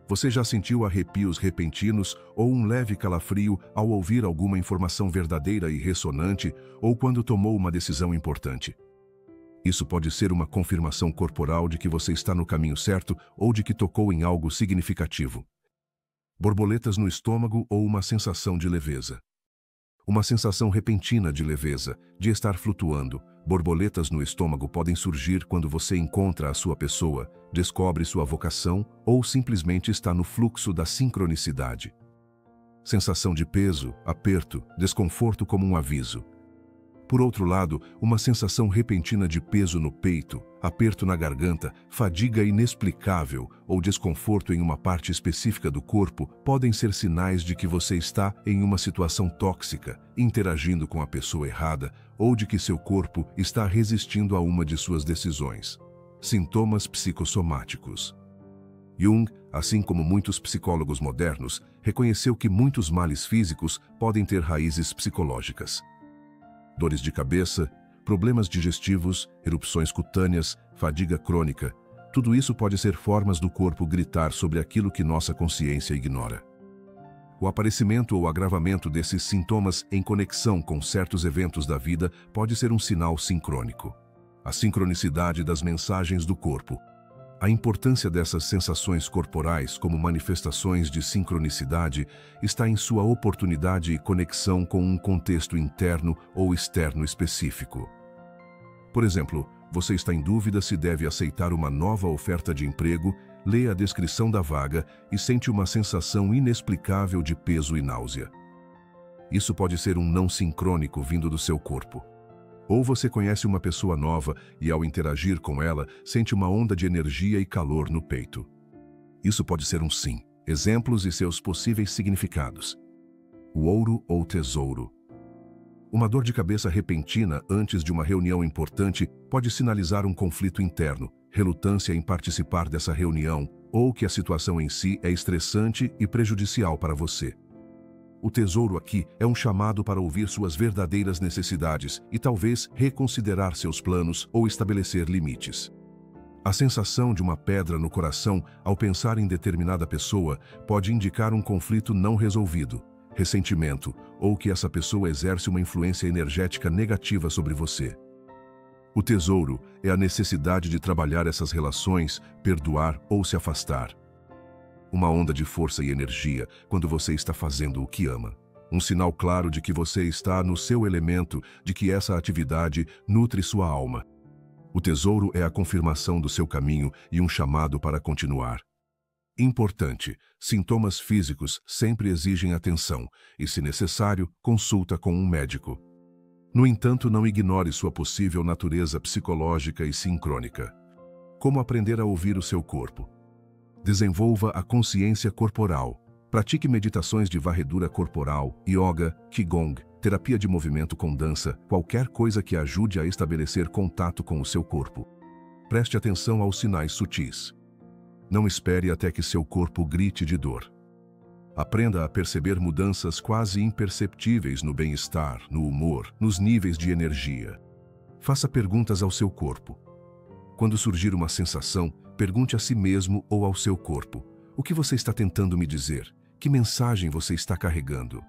Você já sentiu arrepios repentinos ou um leve calafrio ao ouvir alguma informação verdadeira e ressonante ou quando tomou uma decisão importante? Isso pode ser uma confirmação corporal de que você está no caminho certo ou de que tocou em algo significativo. Borboletas no estômago ou uma sensação de leveza. Uma sensação repentina de leveza, de estar flutuando. Borboletas no estômago podem surgir quando você encontra a sua pessoa, descobre sua vocação ou simplesmente está no fluxo da sincronicidade. Sensação de peso, aperto, desconforto como um aviso. Por outro lado, uma sensação repentina de peso no peito, aperto na garganta, fadiga inexplicável ou desconforto em uma parte específica do corpo podem ser sinais de que você está em uma situação tóxica, interagindo com a pessoa errada ou de que seu corpo está resistindo a uma de suas decisões. Sintomas psicossomáticos. Jung, assim como muitos psicólogos modernos, reconheceu que muitos males físicos podem ter raízes psicológicas. Dores de cabeça, problemas digestivos, erupções cutâneas, fadiga crônica, tudo isso pode ser formas do corpo gritar sobre aquilo que nossa consciência ignora. O aparecimento ou agravamento desses sintomas em conexão com certos eventos da vida pode ser um sinal sincrônico. A sincronicidade das mensagens do corpo. A importância dessas sensações corporais como manifestações de sincronicidade está em sua oportunidade e conexão com um contexto interno ou externo específico. Por exemplo, você está em dúvida se deve aceitar uma nova oferta de emprego, lê a descrição da vaga e sente uma sensação inexplicável de peso e náusea. Isso pode ser um não sincrônico vindo do seu corpo. Ou você conhece uma pessoa nova e, ao interagir com ela, sente uma onda de energia e calor no peito. Isso pode ser um sim. Exemplos e seus possíveis significados. O ouro ou tesouro. Uma dor de cabeça repentina antes de uma reunião importante pode sinalizar um conflito interno, relutância em participar dessa reunião ou que a situação em si é estressante e prejudicial para você. O tesouro aqui é um chamado para ouvir suas verdadeiras necessidades e talvez reconsiderar seus planos ou estabelecer limites. A sensação de uma pedra no coração ao pensar em determinada pessoa pode indicar um conflito não resolvido, ressentimento ou que essa pessoa exerce uma influência energética negativa sobre você. O tesouro é a necessidade de trabalhar essas relações, perdoar ou se afastar. Uma onda de força e energia quando você está fazendo o que ama. Um sinal claro de que você está no seu elemento, de que essa atividade nutre sua alma. O tesouro é a confirmação do seu caminho e um chamado para continuar. Importante: sintomas físicos sempre exigem atenção e, se necessário, consulta com um médico. No entanto, não ignore sua possível natureza psicológica e sincrônica. Como aprender a ouvir o seu corpo? Desenvolva a consciência corporal. Pratique meditações de varredura corporal, yoga, qigong, terapia de movimento com dança, qualquer coisa que ajude a estabelecer contato com o seu corpo. Preste atenção aos sinais sutis. Não espere até que seu corpo grite de dor. Aprenda a perceber mudanças quase imperceptíveis no bem-estar, no humor, nos níveis de energia. Faça perguntas ao seu corpo. Quando surgir uma sensação, pergunte a si mesmo ou ao seu corpo: o que você está tentando me dizer? Que mensagem você está carregando?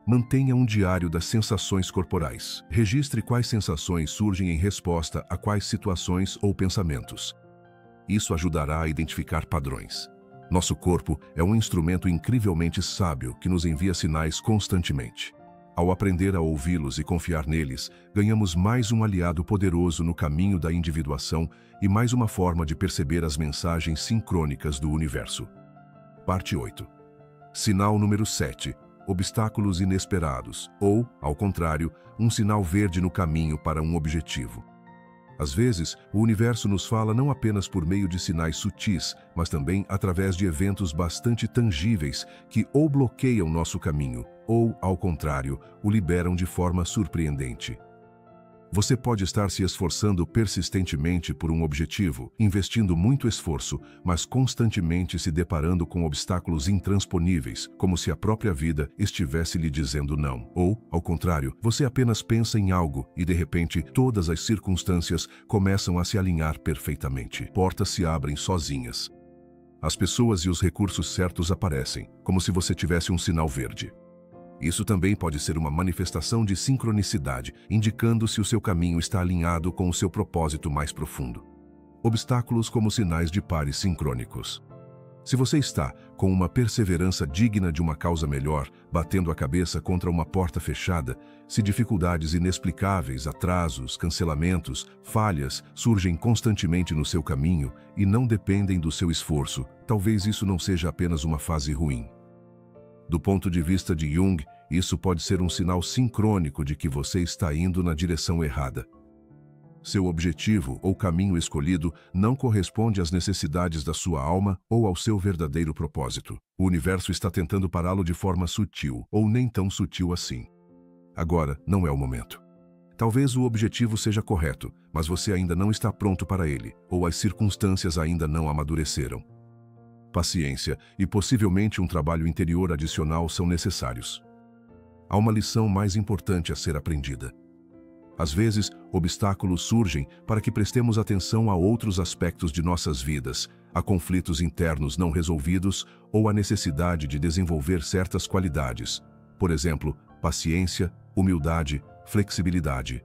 Mantenha um diário das sensações corporais. Registre quais sensações surgem em resposta a quais situações ou pensamentos. Isso ajudará a identificar padrões. Nosso corpo é um instrumento incrivelmente sábio que nos envia sinais constantemente. Ao aprender a ouvi-los e confiar neles, ganhamos mais um aliado poderoso no caminho da individuação e mais uma forma de perceber as mensagens sincrônicas do universo. Parte 8. Sinal número 7. Obstáculos inesperados, ou, ao contrário, um sinal verde no caminho para um objetivo. Às vezes, o universo nos fala não apenas por meio de sinais sutis, mas também através de eventos bastante tangíveis que ou bloqueiam nosso caminho, ou, ao contrário, o liberam de forma surpreendente. Você pode estar se esforçando persistentemente por um objetivo, investindo muito esforço, mas constantemente se deparando com obstáculos intransponíveis, como se a própria vida estivesse lhe dizendo não. Ou, ao contrário, você apenas pensa em algo e, de repente, todas as circunstâncias começam a se alinhar perfeitamente. Portas se abrem sozinhas. As pessoas e os recursos certos aparecem, como se você tivesse um sinal verde. Isso também pode ser uma manifestação de sincronicidade, indicando se o seu caminho está alinhado com o seu propósito mais profundo. Obstáculos como sinais de pares sincrônicos. Se você está, com uma perseverança digna de uma causa melhor, batendo a cabeça contra uma porta fechada, se dificuldades inexplicáveis, atrasos, cancelamentos, falhas surgem constantemente no seu caminho e não dependem do seu esforço, talvez isso não seja apenas uma fase ruim. Do ponto de vista de Jung, isso pode ser um sinal sincrônico de que você está indo na direção errada. Seu objetivo ou caminho escolhido não corresponde às necessidades da sua alma ou ao seu verdadeiro propósito. O universo está tentando pará-lo de forma sutil, ou nem tão sutil assim. Agora não é o momento. Talvez o objetivo seja correto, mas você ainda não está pronto para ele, ou as circunstâncias ainda não amadureceram. Paciência e possivelmente um trabalho interior adicional são necessários. Há uma lição mais importante a ser aprendida. Às vezes, obstáculos surgem para que prestemos atenção a outros aspectos de nossas vidas, a conflitos internos não resolvidos ou a necessidade de desenvolver certas qualidades, por exemplo, paciência, humildade, flexibilidade.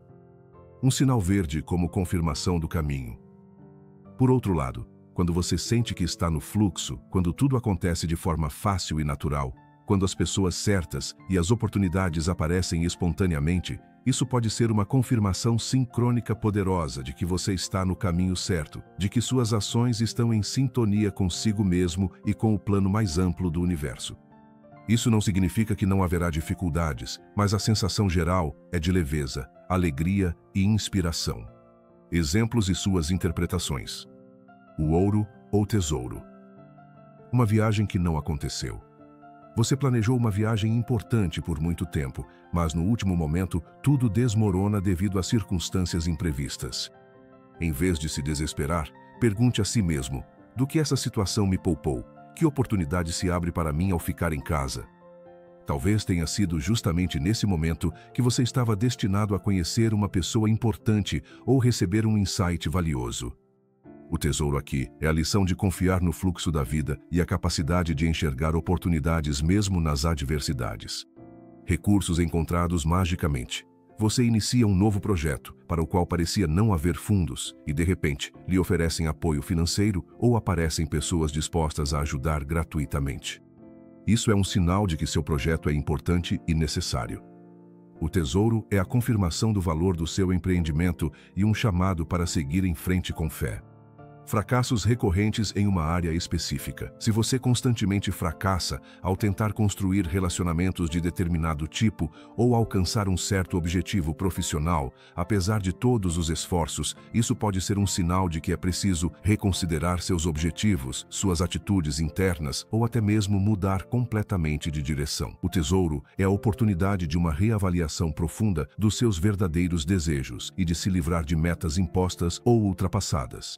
Um sinal verde como confirmação do caminho. Por outro lado, quando você sente que está no fluxo, quando tudo acontece de forma fácil e natural, quando as pessoas certas e as oportunidades aparecem espontaneamente, isso pode ser uma confirmação sincrônica poderosa de que você está no caminho certo, de que suas ações estão em sintonia consigo mesmo e com o plano mais amplo do universo. Isso não significa que não haverá dificuldades, mas a sensação geral é de leveza, alegria e inspiração. Exemplos e suas interpretações. O ouro ou tesouro. Uma viagem que não aconteceu. Você planejou uma viagem importante por muito tempo, mas no último momento tudo desmorona devido a circunstâncias imprevistas. Em vez de se desesperar, pergunte a si mesmo: do que essa situação me poupou? Que oportunidade se abre para mim ao ficar em casa? Talvez tenha sido justamente nesse momento que você estava destinado a conhecer uma pessoa importante ou receber um insight valioso. O tesouro aqui é a lição de confiar no fluxo da vida e a capacidade de enxergar oportunidades mesmo nas adversidades. Recursos encontrados magicamente. Você inicia um novo projeto, para o qual parecia não haver fundos, e de repente lhe oferecem apoio financeiro ou aparecem pessoas dispostas a ajudar gratuitamente. Isso é um sinal de que seu projeto é importante e necessário. O tesouro é a confirmação do valor do seu empreendimento e um chamado para seguir em frente com fé. Fracassos recorrentes em uma área específica. Se você constantemente fracassa ao tentar construir relacionamentos de determinado tipo ou alcançar um certo objetivo profissional, apesar de todos os esforços, isso pode ser um sinal de que é preciso reconsiderar seus objetivos, suas atitudes internas ou até mesmo mudar completamente de direção. O tesouro é a oportunidade de uma reavaliação profunda dos seus verdadeiros desejos e de se livrar de metas impostas ou ultrapassadas.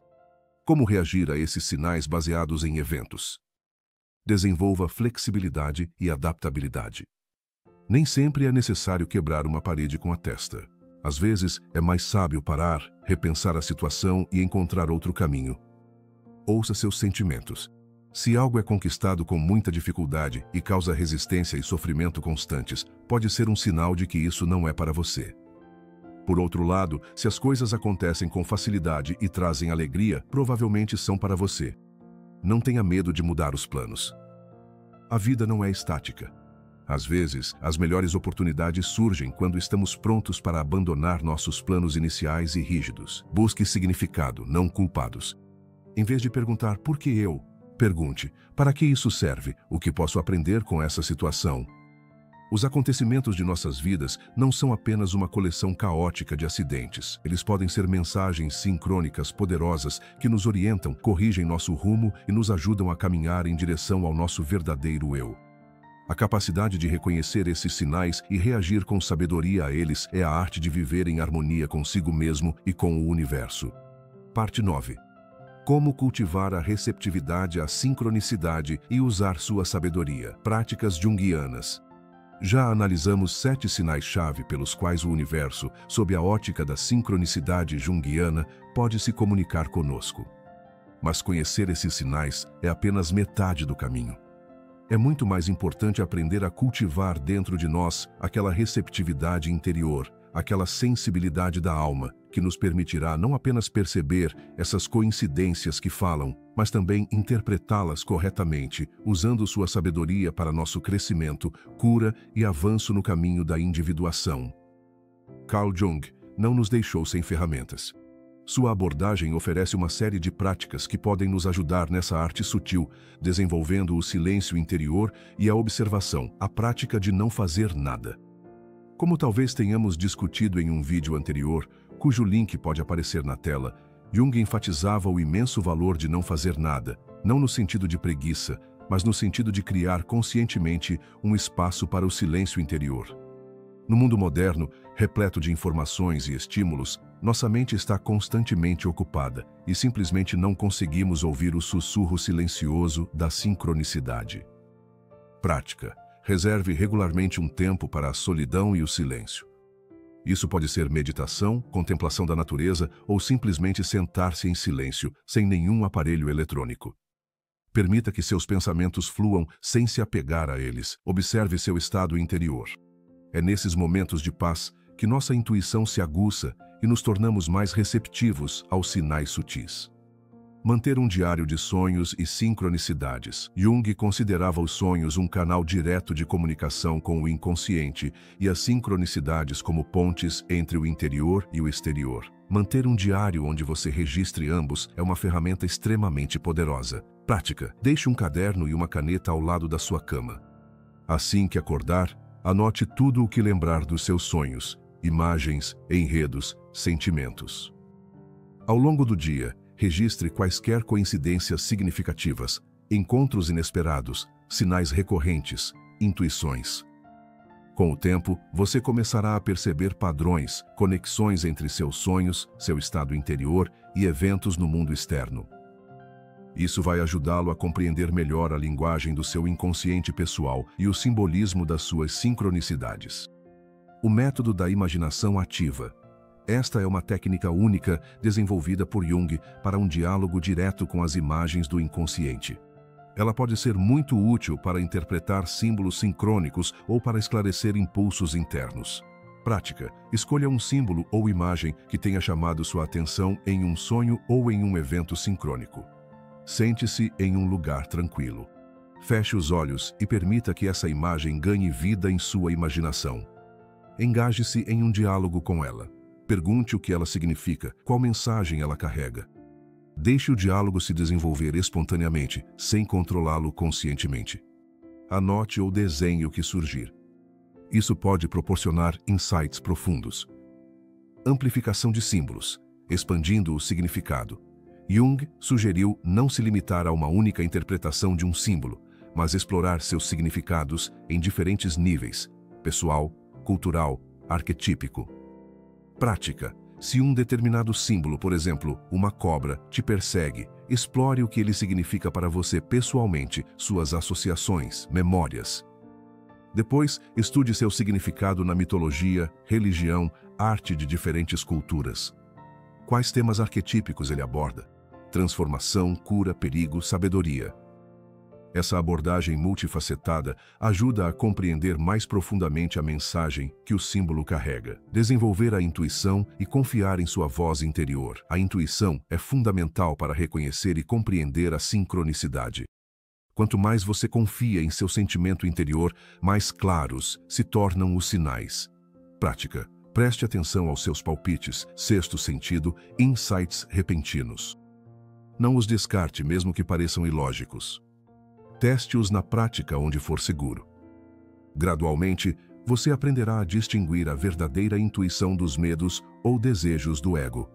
Como reagir a esses sinais baseados em eventos? Desenvolva flexibilidade e adaptabilidade. Nem sempre é necessário quebrar uma parede com a testa. Às vezes, é mais sábio parar, repensar a situação e encontrar outro caminho. Ouça seus sentimentos. Se algo é conquistado com muita dificuldade e causa resistência e sofrimento constantes, pode ser um sinal de que isso não é para você. Por outro lado, se as coisas acontecem com facilidade e trazem alegria, provavelmente são para você. Não tenha medo de mudar os planos. A vida não é estática. Às vezes, as melhores oportunidades surgem quando estamos prontos para abandonar nossos planos iniciais e rígidos. Busque significado, não culpados. Em vez de perguntar por que eu, pergunte: para que isso serve? O que posso aprender com essa situação? Os acontecimentos de nossas vidas não são apenas uma coleção caótica de acidentes. Eles podem ser mensagens sincrônicas poderosas que nos orientam, corrigem nosso rumo e nos ajudam a caminhar em direção ao nosso verdadeiro eu. A capacidade de reconhecer esses sinais e reagir com sabedoria a eles é a arte de viver em harmonia consigo mesmo e com o universo. Parte 9. Como cultivar a receptividade à sincronicidade e usar sua sabedoria. Práticas junguianas. Já analisamos 7 sinais-chave pelos quais o universo, sob a ótica da sincronicidade junguiana, pode se comunicar conosco. Mas conhecer esses sinais é apenas metade do caminho. É muito mais importante aprender a cultivar dentro de nós aquela receptividade interior, aquela sensibilidade da alma, que nos permitirá não apenas perceber essas coincidências que falam, mas também interpretá-las corretamente, usando sua sabedoria para nosso crescimento, cura e avanço no caminho da individuação. Carl Jung não nos deixou sem ferramentas. Sua abordagem oferece uma série de práticas que podem nos ajudar nessa arte sutil, desenvolvendo o silêncio interior e a observação, a prática de não fazer nada. Como talvez tenhamos discutido em um vídeo anterior, cujo link pode aparecer na tela, Jung enfatizava o imenso valor de não fazer nada, não no sentido de preguiça, mas no sentido de criar conscientemente um espaço para o silêncio interior. No mundo moderno, repleto de informações e estímulos, nossa mente está constantemente ocupada e simplesmente não conseguimos ouvir o sussurro silencioso da sincronicidade. Prática. Reserve regularmente um tempo para a solidão e o silêncio. Isso pode ser meditação, contemplação da natureza ou simplesmente sentar-se em silêncio, sem nenhum aparelho eletrônico. Permita que seus pensamentos fluam sem se apegar a eles. Observe seu estado interior. É nesses momentos de paz que nossa intuição se aguça e nos tornamos mais receptivos aos sinais sutis. Manter um diário de sonhos e sincronicidades. Jung considerava os sonhos um canal direto de comunicação com o inconsciente e as sincronicidades como pontes entre o interior e o exterior. Manter um diário onde você registre ambos é uma ferramenta extremamente poderosa. Prática. Deixe um caderno e uma caneta ao lado da sua cama. Assim que acordar, anote tudo o que lembrar dos seus sonhos, imagens, enredos, sentimentos. Ao longo do dia, registre quaisquer coincidências significativas, encontros inesperados, sinais recorrentes, intuições. Com o tempo, você começará a perceber padrões, conexões entre seus sonhos, seu estado interior e eventos no mundo externo. Isso vai ajudá-lo a compreender melhor a linguagem do seu inconsciente pessoal e o simbolismo das suas sincronicidades. O método da imaginação ativa. Esta é uma técnica única desenvolvida por Jung para um diálogo direto com as imagens do inconsciente. Ela pode ser muito útil para interpretar símbolos sincrônicos ou para esclarecer impulsos internos. Prática. Escolha um símbolo ou imagem que tenha chamado sua atenção em um sonho ou em um evento sincrônico. Sente-se em um lugar tranquilo. Feche os olhos e permita que essa imagem ganhe vida em sua imaginação. Engaje-se em um diálogo com ela. Pergunte o que ela significa, qual mensagem ela carrega. Deixe o diálogo se desenvolver espontaneamente, sem controlá-lo conscientemente. Anote ou desenhe o que surgir. Isso pode proporcionar insights profundos. Amplificação de símbolos, expandindo o significado. Jung sugeriu não se limitar a uma única interpretação de um símbolo, mas explorar seus significados em diferentes níveis: pessoal, cultural, arquetípico. Prática. Se um determinado símbolo, por exemplo, uma cobra, te persegue, explore o que ele significa para você pessoalmente, suas associações, memórias. Depois, estude seu significado na mitologia, religião, arte de diferentes culturas. Quais temas arquetípicos ele aborda? Transformação, cura, perigo, sabedoria. Essa abordagem multifacetada ajuda a compreender mais profundamente a mensagem que o símbolo carrega. Desenvolver a intuição e confiar em sua voz interior. A intuição é fundamental para reconhecer e compreender a sincronicidade. Quanto mais você confia em seu sentimento interior, mais claros se tornam os sinais. Prática. Preste atenção aos seus palpites, sexto sentido, insights repentinos. Não os descarte mesmo que pareçam ilógicos. Teste-os na prática onde for seguro. Gradualmente, você aprenderá a distinguir a verdadeira intuição dos medos ou desejos do ego,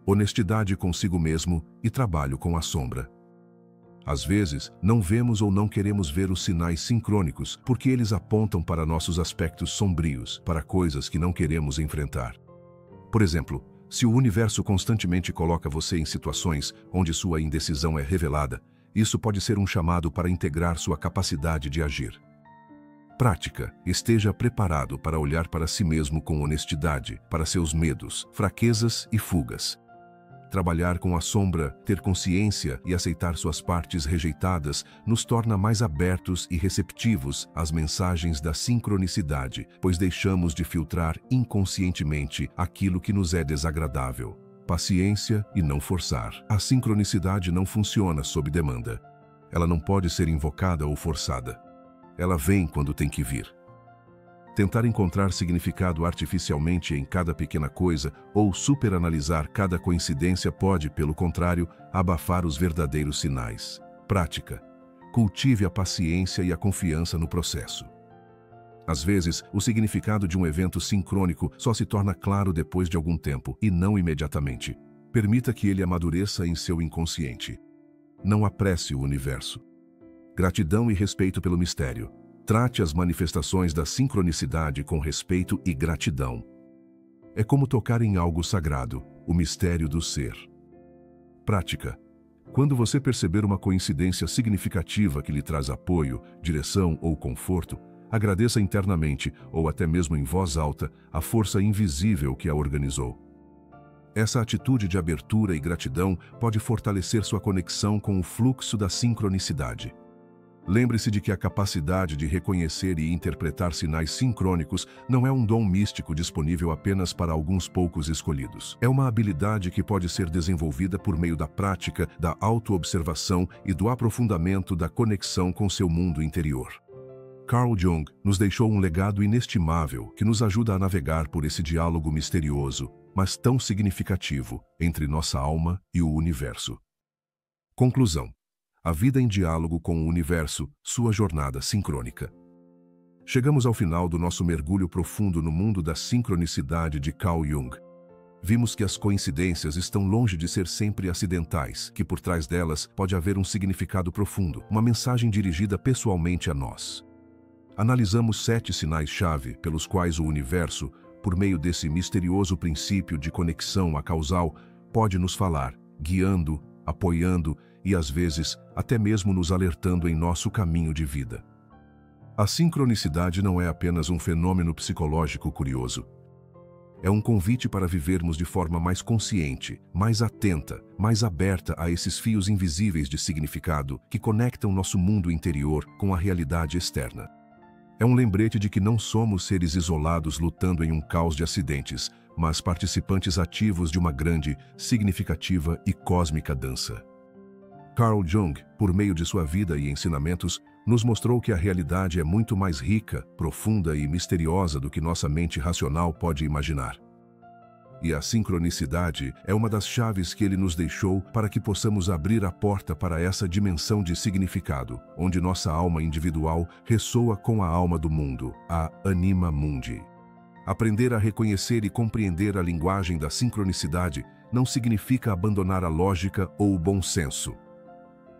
honestidade consigo mesmo e trabalho com a sombra. Às vezes, não vemos ou não queremos ver os sinais sincrônicos porque eles apontam para nossos aspectos sombrios, para coisas que não queremos enfrentar. Por exemplo, se o universo constantemente coloca você em situações onde sua indecisão é revelada, isso pode ser um chamado para integrar sua capacidade de agir. Prática. Esteja preparado para olhar para si mesmo com honestidade, para seus medos, fraquezas e fugas. Trabalhar com a sombra, ter consciência e aceitar suas partes rejeitadas nos torna mais abertos e receptivos às mensagens da sincronicidade, pois deixamos de filtrar inconscientemente aquilo que nos é desagradável. Paciência e não forçar. A sincronicidade não funciona sob demanda. Ela não pode ser invocada ou forçada. Ela vem quando tem que vir. Tentar encontrar significado artificialmente em cada pequena coisa ou superanalisar cada coincidência pode, pelo contrário, abafar os verdadeiros sinais. Prática. Cultive a paciência e a confiança no processo. Às vezes, o significado de um evento sincrônico só se torna claro depois de algum tempo, e não imediatamente. Permita que ele amadureça em seu inconsciente. Não apresse o universo. Gratidão e respeito pelo mistério. Trate as manifestações da sincronicidade com respeito e gratidão. É como tocar em algo sagrado, o mistério do ser. Prática. Quando você perceber uma coincidência significativa que lhe traz apoio, direção ou conforto, agradeça internamente, ou até mesmo em voz alta, a força invisível que a organizou. Essa atitude de abertura e gratidão pode fortalecer sua conexão com o fluxo da sincronicidade. Lembre-se de que a capacidade de reconhecer e interpretar sinais sincrônicos não é um dom místico disponível apenas para alguns poucos escolhidos. É uma habilidade que pode ser desenvolvida por meio da prática, da autoobservação e do aprofundamento da conexão com seu mundo interior. Carl Jung nos deixou um legado inestimável que nos ajuda a navegar por esse diálogo misterioso, mas tão significativo, entre nossa alma e o universo. Conclusão. A vida em diálogo com o universo, sua jornada sincrônica. Chegamos ao final do nosso mergulho profundo no mundo da sincronicidade de Carl Jung. Vimos que as coincidências estão longe de ser sempre acidentais, que por trás delas pode haver um significado profundo, uma mensagem dirigida pessoalmente a nós. Analisamos 7 sinais-chave pelos quais o universo, por meio desse misterioso princípio de conexão acausal, pode nos falar, guiando, apoiando e, às vezes, até mesmo nos alertando em nosso caminho de vida. A sincronicidade não é apenas um fenômeno psicológico curioso. É um convite para vivermos de forma mais consciente, mais atenta, mais aberta a esses fios invisíveis de significado que conectam nosso mundo interior com a realidade externa. É um lembrete de que não somos seres isolados lutando em um caos de acidentes, mas participantes ativos de uma grande, significativa e cósmica dança. Carl Jung, por meio de sua vida e ensinamentos, nos mostrou que a realidade é muito mais rica, profunda e misteriosa do que nossa mente racional pode imaginar. E a sincronicidade é uma das chaves que ele nos deixou para que possamos abrir a porta para essa dimensão de significado, onde nossa alma individual ressoa com a alma do mundo, a Anima Mundi. Aprender a reconhecer e compreender a linguagem da sincronicidade não significa abandonar a lógica ou o bom senso.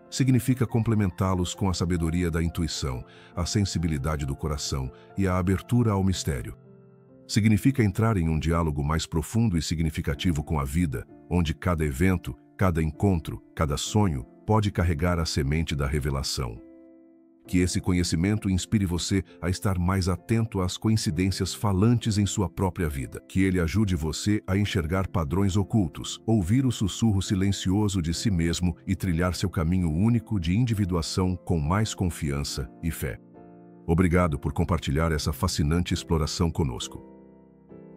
Significa complementá-los com a sabedoria da intuição, a sensibilidade do coração e a abertura ao mistério. Significa entrar em um diálogo mais profundo e significativo com a vida, onde cada evento, cada encontro, cada sonho pode carregar a semente da revelação. Que esse conhecimento inspire você a estar mais atento às coincidências falantes em sua própria vida. Que ele ajude você a enxergar padrões ocultos, ouvir o sussurro silencioso de si mesmo e trilhar seu caminho único de individuação com mais confiança e fé. Obrigado por compartilhar essa fascinante exploração conosco.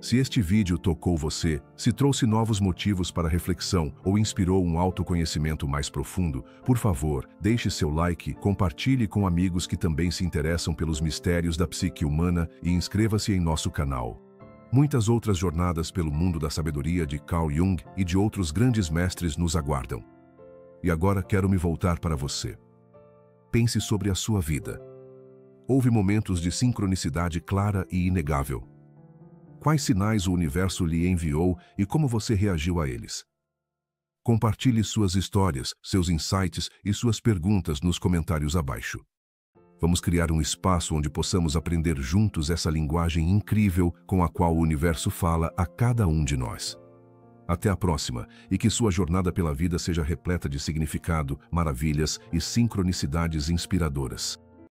Se este vídeo tocou você, se trouxe novos motivos para reflexão ou inspirou um autoconhecimento mais profundo, por favor, deixe seu like, compartilhe com amigos que também se interessam pelos mistérios da psique humana e inscreva-se em nosso canal. Muitas outras jornadas pelo mundo da sabedoria de Carl Jung e de outros grandes mestres nos aguardam. E agora quero me voltar para você. Pense sobre a sua vida. Houve momentos de sincronicidade clara e inegável. Quais sinais o universo lhe enviou e como você reagiu a eles? Compartilhe suas histórias, seus insights e suas perguntas nos comentários abaixo. Vamos criar um espaço onde possamos aprender juntos essa linguagem incrível com a qual o universo fala a cada um de nós. Até a próxima, e que sua jornada pela vida seja repleta de significado, maravilhas e sincronicidades inspiradoras.